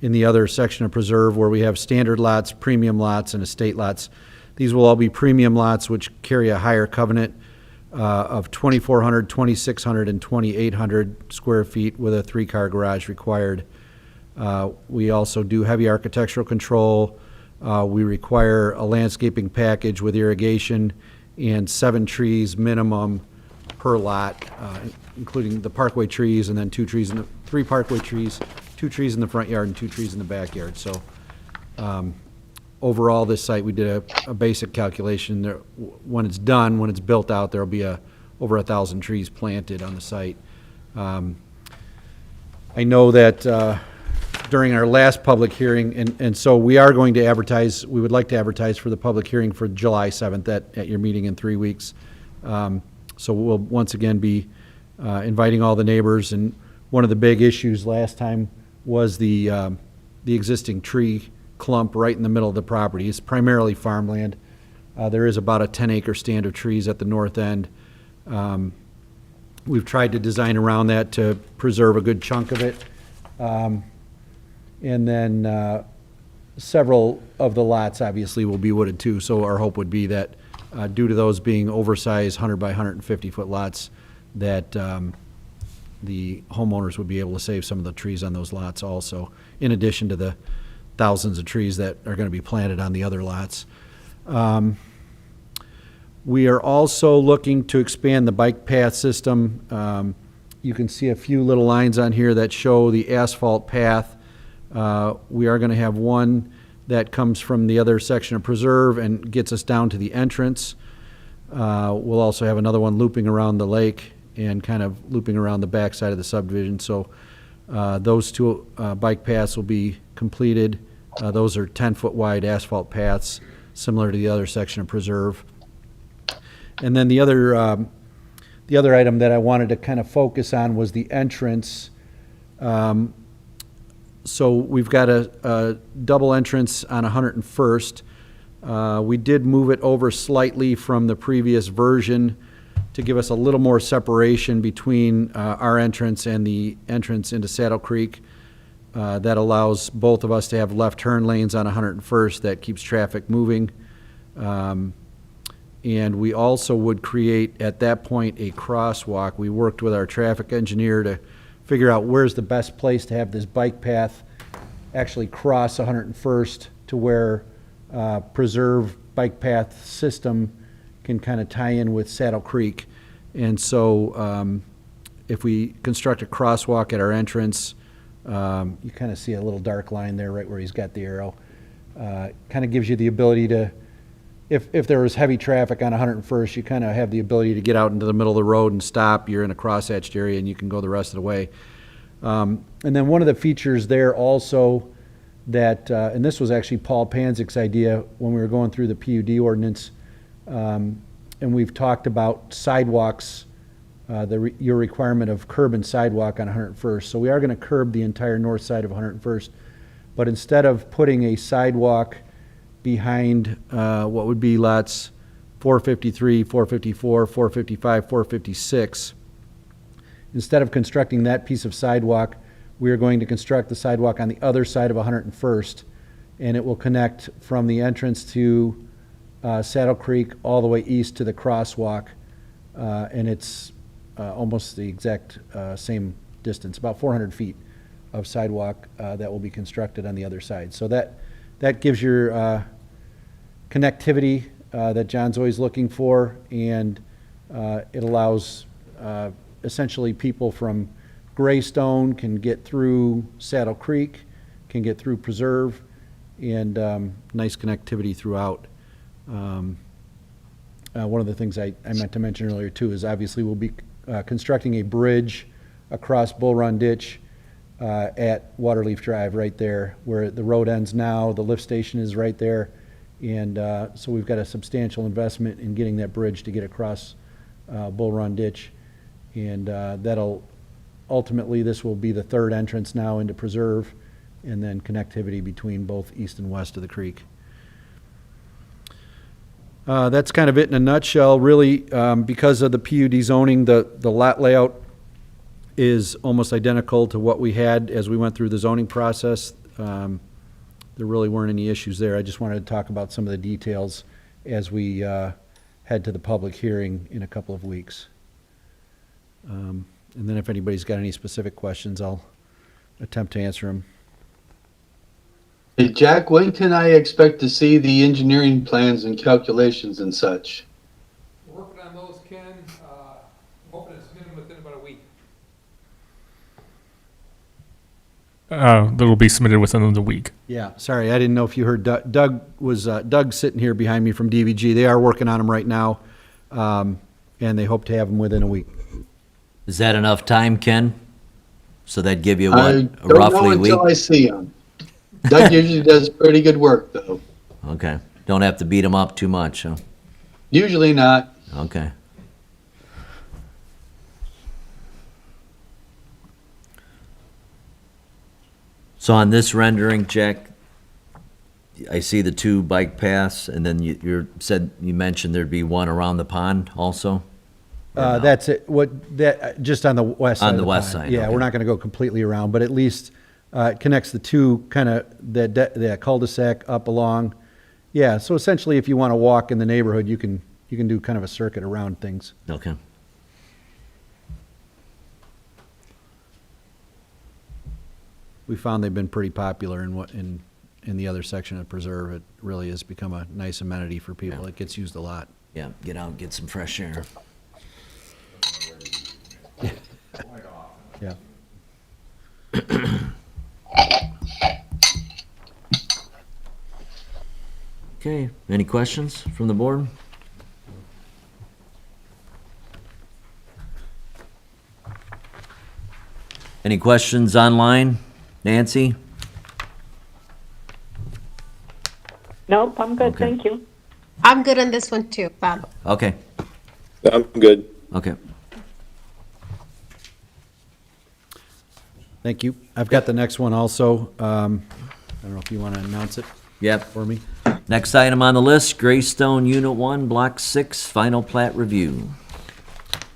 in the other section of preserve where we have standard lots, premium lots, and estate lots. These will all be premium lots which carry a higher covenant of 2,400, 2,600, and 2,800 square feet with a 3-car garage required. We also do heavy architectural control. We require a landscaping package with irrigation and 7 trees minimum per lot, including the parkway trees, and then 3 parkway trees, 2 trees in the front yard and 2 trees in the backyard. So overall, this site, we did a basic calculation. When it's done, when it's built out, there'll be over 1,000 trees planted on the site. I know that during our last public hearing, and so we are going to advertise, we would like to advertise for the public hearing for July 7th at your meeting in 3 weeks. So we'll once again be inviting all the neighbors, and one of the big issues last time was the existing tree clump right in the middle of the property. It's primarily farmland. There is about a 10-acre stand of trees at the north end. We've tried to design around that to preserve a good chunk of it. And then several of the lots obviously will be wooded too, so our hope would be that due to those being oversized 100 by 150-foot lots, that the homeowners would be able to save some of the trees on those lots also, in addition to the thousands of trees that are going to be planted on the other lots. We are also looking to expand the bike path system. You can see a few little lines on here that show the asphalt path. We are going to have one that comes from the other section of preserve and gets us down to the entrance. We'll also have another one looping around the lake and kind of looping around the backside of the subdivision. So those 2 bike paths will be completed. Those are 10-foot wide asphalt paths, similar to the other section of preserve. And then the other item that I wanted to kind of focus on was the entrance. So we've got a double entrance on 101st. We did move it over slightly from the previous version to give us a little more separation between our entrance and the entrance into Saddle Creek. That allows both of us to have left turn lanes on 101st. That keeps traffic moving. And we also would create, at that point, a crosswalk. We worked with our traffic engineer to figure out where's the best place to have this bike path actually cross 101st to where preserve bike path system can kind of tie in with Saddle Creek. And so if we construct a crosswalk at our entrance, you kind of see a little dark line there right where he's got the arrow. Kind of gives you the ability to, if there was heavy traffic on 101st, you kind of have the ability to get out into the middle of the road and stop. You're in a crosshatched area and you can go the rest of the way. And then one of the features there also that, and this was actually Paul Panzik's idea when we were going through the PUD ordinance, and we've talked about sidewalks, your requirement of curb and sidewalk on 101st. So we are going to curb the entire north side of 101st. but instead of putting a sidewalk behind what would be lots 453, 454, 455, 456, instead of constructing that piece of sidewalk, we are going to construct the sidewalk on the other side of 101st, and it will connect from the entrance to Saddle Creek all the way east to the crosswalk, and it's almost the exact same distance, about 400 feet of sidewalk that will be constructed on the other side. So that gives your connectivity that John's always looking for, and it allows essentially people from Greystone can get through Saddle Creek, can get through Preserve, and nice connectivity throughout. One of the things I meant to mention earlier too is obviously we'll be constructing a bridge across Bull Run Ditch at Waterleaf Drive right there where the road ends now. The lift station is right there, and so we've got a substantial investment in getting that bridge to get across Bull Run Ditch, and that'll ultimately, this will be the third entrance now into Preserve, and then connectivity between both east and west of the creek. That's kind of it in a nutshell. Really, because of the PUD zoning, the lot layout is almost identical to what we had as we went through the zoning process. There really weren't any issues there. I just wanted to talk about some of the details as we head to the public hearing in a couple of weeks. And then if anybody's got any specific questions, I'll attempt to answer them. Hey, Jack, when can I expect to see the engineering plans and calculations and such? We're working on those, Ken. Hoping to submit them within about a week. That'll be submitted within the week. Yeah, sorry, I didn't know if you heard Doug's sitting here behind me from DVG. They are working on them right now, and they hope to have them within a week. Is that enough time, Ken? So that'd give you, I what, don't roughly know a week? until I see them. Doug usually does pretty good work, though. Okay. Don't have to beat them up too much, huh? Usually not. Okay. So on this rendering, Jack, I see the two bike paths, and then you mentioned there'd be one around the pond also? That's it. Just on the west side. On the of west pond. side, Yeah, okay. we're not going to go completely around, but at least it connects the two kind of that cul-de-sac up along. Yeah, so essentially, if you want to walk in the neighborhood, you can do kind of a circuit around things. Okay. We found they've been pretty popular in the other section of Preserve. It really has become a nice amenity for people. Yeah. It gets used a lot. Yeah, get out, get some fresh air. Yeah. Okay, any questions from the board? Any questions online? Nancy? Nope, I'm good, Okay. thank you. I'm good on this one too, Bob. Okay, I'm good. okay. Thank you. I've got the next one also. I don't know if you want to announce it Yep. for me. Next item on the list, Greystone Unit 1, Block 6, final plat review.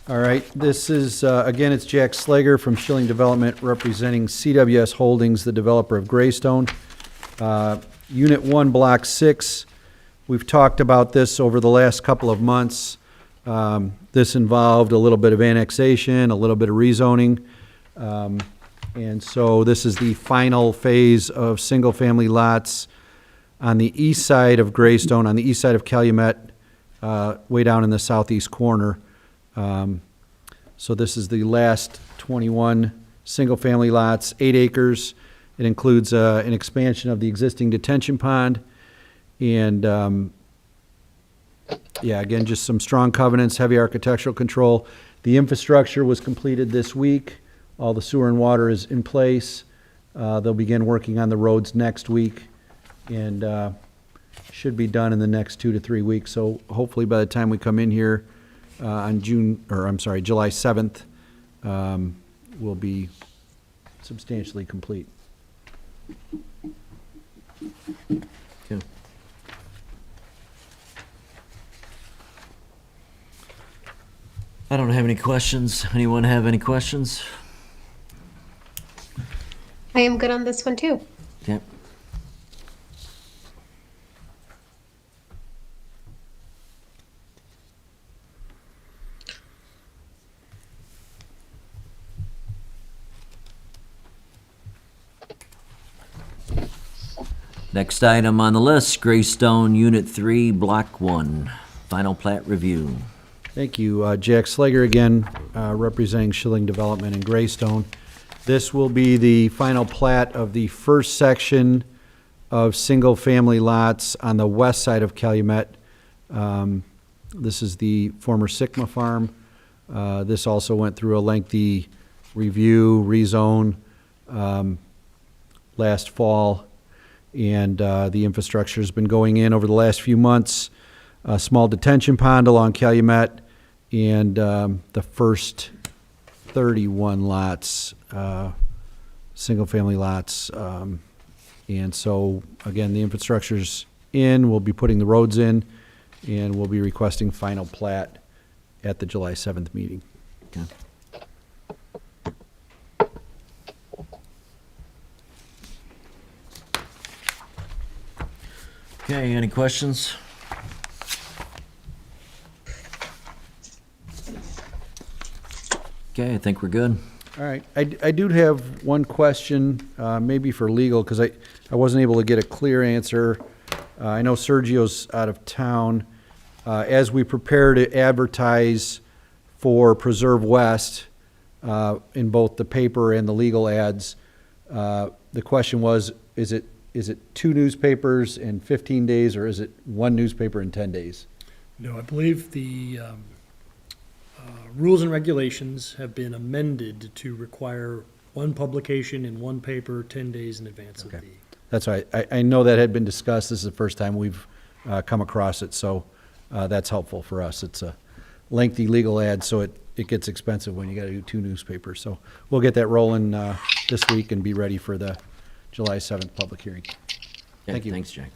All right, this is, again, it's Jack Slager from Schilling Development representing CWS Holdings, the developer of Greystone. Unit 1, Block 6, we've talked about this over the last couple of months. This involved a little bit of annexation, a little bit of rezoning. And so this is the final phase of single-family lots on the east side of Greystone, on the east side of Calumet, way down in the southeast corner. So this is the last 21 single-family lots, 8 acres. It includes an expansion of the existing detention pond. And, yeah, again, just some strong covenants, heavy architectural control. The infrastructure was completed this week. All the sewer and water is in place. They'll begin working on the roads next week, and should be done in the next 2 to 3 weeks. So hopefully by the time we come in here on July 7th, we'll be substantially complete. Okay. I don't have any questions. Anyone have any questions? I am good on this one too. Okay. Next item on the list, Greystone Unit 3, Block 1, final plat review. Thank you. Jack Slager again, representing Schilling Development in Greystone. This will be the final plat of the first section of single-family lots on the west side of Calumet. This is the former Sigma Farm. This also went through a lengthy review, rezone, last fall, and the infrastructure's been going in over the last few months. A small detention pond along Calumet, and the first 31 lots, single-family lots. And so, again, the infrastructure's in, we'll be putting the roads in, and we'll be requesting final plat at the July 7th meeting. Okay. Okay, any questions? Okay, I think we're good. All right, I do have one question, maybe for legal, because I wasn't able to get a clear answer. I know Sergio's out of town. As we prepare to advertise for Preserve West, in both the paper and the legal ads, the question was, is it 2 newspapers in 15 days, or is it 1 newspaper in 10 days? No, I believe the rules and regulations have been amended to require 1 publication in 1 paper 10 days in advance of the. That's right. I know that had been discussed. This is the first time we've come across it, so that's helpful for us. It's a lengthy legal ad, so it gets expensive when you got to do 2 newspapers. So we'll get that rolling this week and be ready for the July 7th public hearing. Thank you. Thanks, Jack.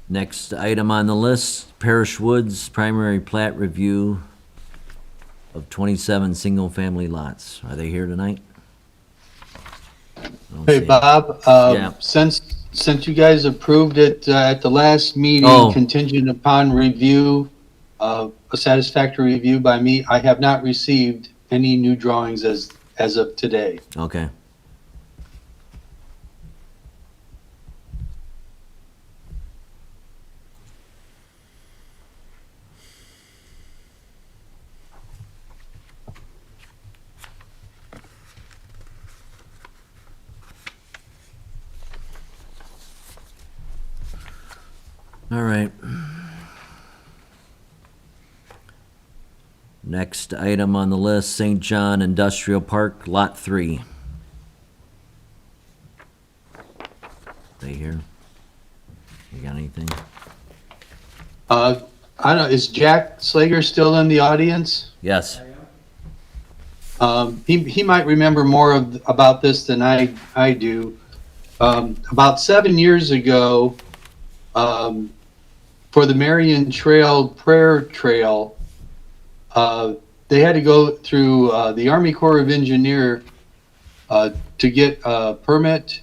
Next item on the list, Parish Woods primary plat review of 27 single-family lots. Are they here tonight? I don't Hey, see 'em. Bob, Yeah. since you guys approved it at the last meeting, Oh. contingent upon review, a satisfactory review by me, I have not received any new drawings as of today. Okay. All right. Next item on the list, St. John Industrial Park, Lot 3. They here? You got anything? I don't know, is Jack Slager still in the audience? Yes. He might remember more about this than I do. About 7 years ago, for the Marion Trail Prayer Trail, they had to go through the Army Corps of Engineer to get a permit,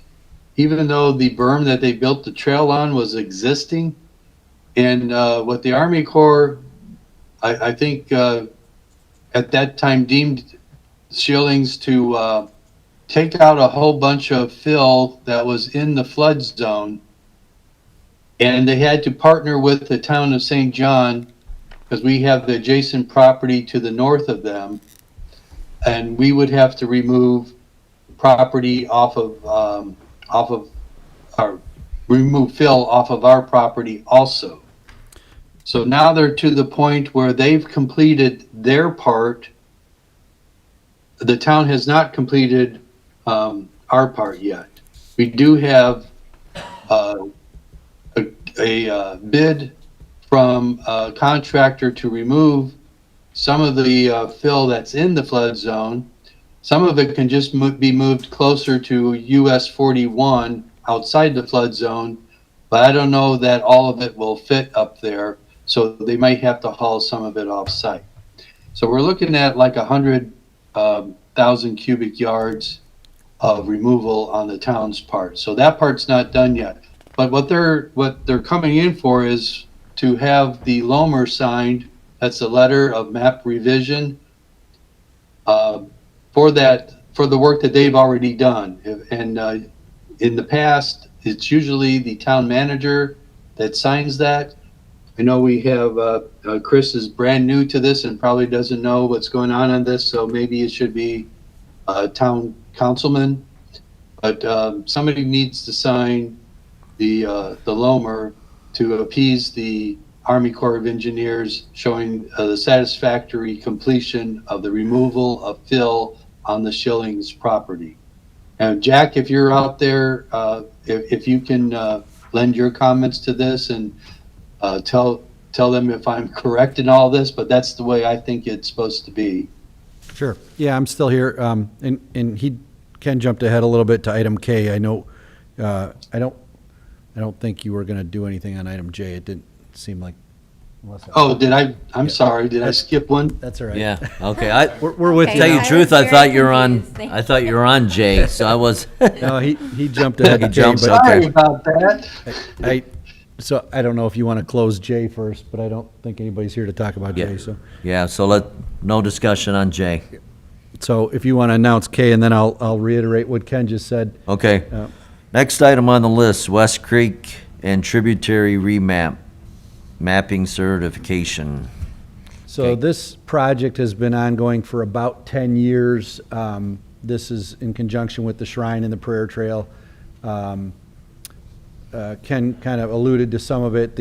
even though the berm that they built the trail on was existing. And what the Army Corps, I think at that time deemed Schilling's to take out a whole bunch of fill that was in the flood zone. And they had to partner with the town of St. John, because we have the adjacent property to the north of them. And we would have to remove property remove fill off of our property also. So now they're to the point where they've completed their part. The town has not completed our part yet. We do have a bid from a contractor to remove some of the fill that's in the flood zone. Some of it can just be moved closer to US 41 outside the flood zone, but I don't know that all of it will fit up there, so they might have to haul some of it off-site. So we're looking at like 100,000 cubic yards of removal on the town's part. So that part's not done yet. But what they're coming in for is to have the LOMR signed. That's a letter of map revision for the work that they've already done. And in the past, it's usually the town manager that signs that. I know we have Chris is brand new to this and probably doesn't know what's going on this, so maybe it should be a town councilman. But somebody needs to sign the LOMR to appease the Army Corps of Engineers, showing the satisfactory completion of the removal of fill on the Schillings property. And Jack, if you're out there, if you can lend your comments to this and tell them if I'm correct in all this, but that's the way I think it's supposed to be. Sure. Yeah, I'm still here. And Ken jumped ahead a little bit to item K. I know, I don't think you were going to do anything on item J. It didn't seem like. Oh, did I? I'm sorry. Did I skip one? That's all right. Yeah, okay. We're with Okay, you. Tell you I the truth, was I thought very you were on, confused. Thank I thought you were on Jay, so I was. No, he jumped ahead to He J, jumps, but Sorry about that. so I don't know if you want to close J first, but I don't think anybody's here to talk about J, so. Yeah, so no discussion on Jay. So if you want to announce K, and then I'll reiterate what Ken just said. Okay. Next item on the list, West Creek and tributary remap, mapping certification. So this project has been ongoing for about 10 years. This is in conjunction with the Shrine and the Prayer Trail. Ken kind of alluded to some of it.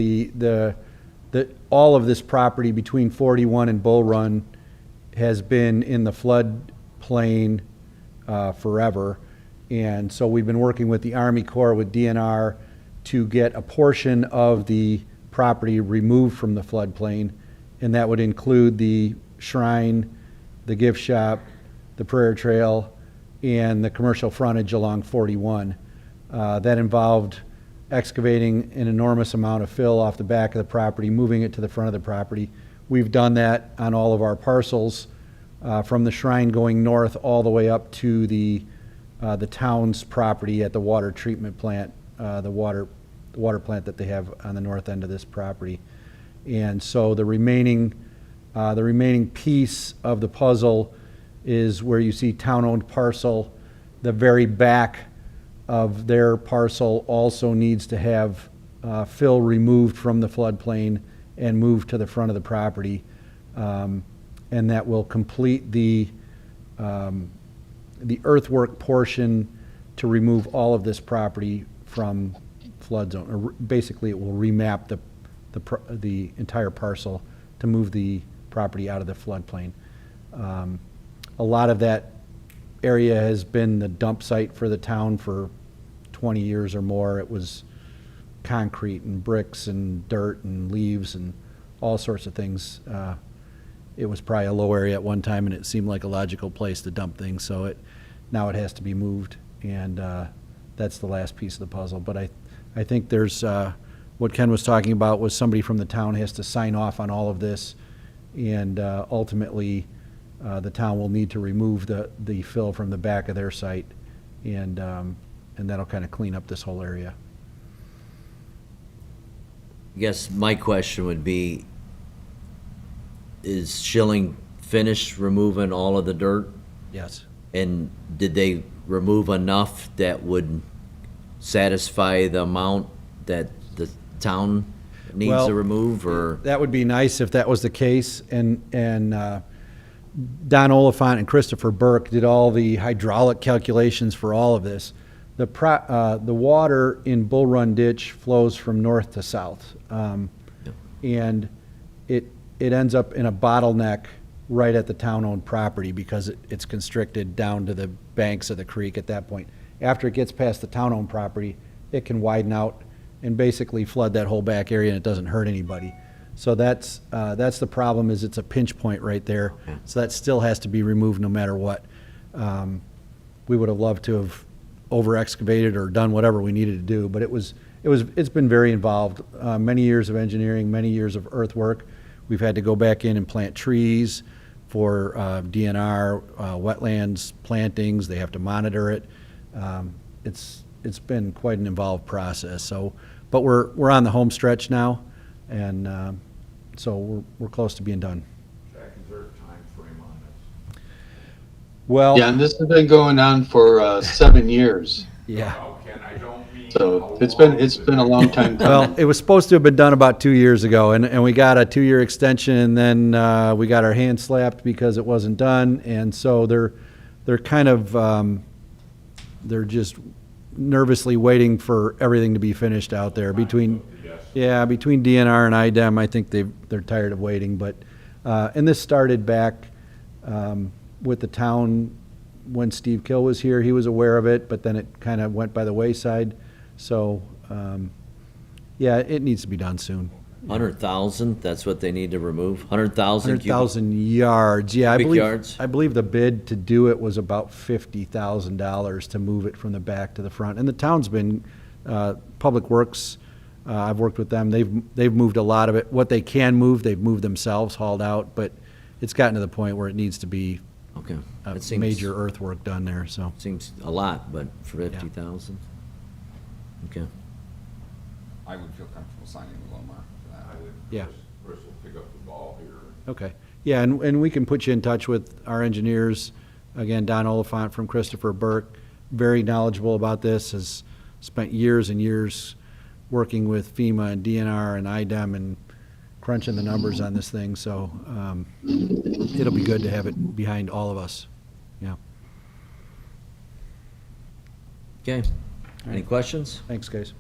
All of this property between 41 and Bull Run has been in the flood plain forever. And so we've been working with the Army Corps, with DNR, to get a portion of the property removed from the floodplain, and that would include the shrine, the gift shop, the prayer trail, and the commercial frontage along 41. That involved excavating an enormous amount of fill off the back of the property, moving it to the front of the property. We've done that on all of our parcels, from the shrine going north all the way up to the town's property at the water treatment plant, the water plant that they have on the north end of this property. And so the remaining piece of the puzzle is where you see town-owned parcel. The very back of their parcel also needs to have fill removed from the floodplain and moved to the front of the property. And that will complete the earthwork portion to remove all of this property from flood zone. Or basically, it will remap the entire parcel to move the property out of the floodplain. A lot of that area has been the dump site for the town for 20 years or more. It was concrete and bricks and dirt and leaves and all sorts of things. It was probably a low area at one time, and it seemed like a logical place to dump things, so now it has to be moved, and that's the last piece of the puzzle. But I think there's, what Ken was talking about was somebody from the town has to sign off on all of this, and ultimately, the town will need to remove the fill from the back of their site, and that'll kind of clean up this whole area. I guess my question would be, is Schilling finished removing all of the dirt? Yes. And did they remove enough that would satisfy the amount that the town needs Well, to remove, or? That would be nice if that was the case, and Don Oliphant and Christopher Burke did all the hydraulic calculations for all of this. The water in Bull Run Ditch flows from north to south, and it ends up in a bottleneck right at the town-owned property because it's constricted down to the banks of the creek at that point. After it gets past the town-owned property, it can widen out and basically flood that whole back area, and it doesn't hurt anybody. So that's the problem, is it's a pinch point right there. So that still has to be removed no matter what. We would have loved to have over excavated or done whatever we needed to do, but it's been very involved. Many years of engineering, many years of earthwork. We've had to go back in and plant trees for DNR, wetlands plantings. They have to monitor it. It's been quite an involved process. So, but we're on the home stretch now, and so we're close to being done. Jack, is there a time frame on this? Well, Yeah, and this has been going on for 7 years. yeah. How can, I don't mean. So how it's long been a long time Well, coming. it was supposed to have been done about 2 years ago, and we got a 2-year extension, and then we got our hands slapped because it wasn't done, and so they're kind of they're just nervously waiting for everything to be finished out there between between DNR and IDEM. I think they're tired of waiting, but and this started back with the town when Steve Kill was here. He was aware of it, but then it kind of went by the wayside. So, yeah, it needs to be done soon. 100,000, that's what they need to remove? 100,000? 100,000 yards, yeah. Cubic yards? I believe the bid to do it was about $50,000 to move it from the back to the front. And the town's been, Public Works, I've worked with them, they've moved a lot of it. What they can move, they've moved themselves, hauled out, but it's gotten to the point where it needs to be Okay. a That seems- major earthwork done there, so. Seems a lot, but for 50,000? Okay. I would feel comfortable signing a little more for that. I would, Yeah. Chris will pick up the ball here. Okay. Yeah, and we can put you in touch with our engineers. Again, Don Oliphant from Christopher Burke, very knowledgeable about this, has spent years and years working with FEMA and DNR and IDEM and crunching the numbers on this thing, so it'll be good to have it behind all of us. Yeah. Okay. Any questions? Thanks, guys.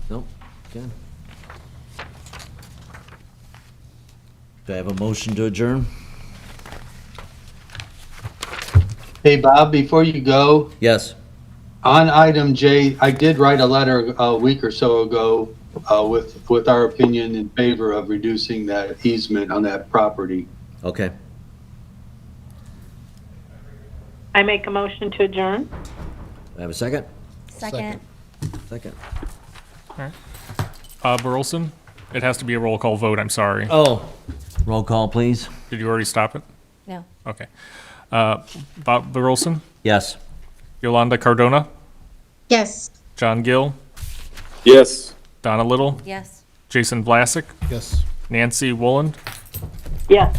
Nope. Okay. Do I have a motion to adjourn? Hey, Bob, before you go, Yes. on item J, I did write a letter a week or so ago with our opinion in favor of reducing that easement on that property. Okay. I make a motion to adjourn. Do I have a second? Second. Second. Burleson, it has to be a roll call vote, I'm sorry. Oh, roll call, please. Did you already stop it? No. Okay. Bob Burleson, Yes. Yolanda Cardona, Yes. John Gill, Yes. Donna Little, Yes. Jason Vlasic, Yes. Nancy Woolen, Yes.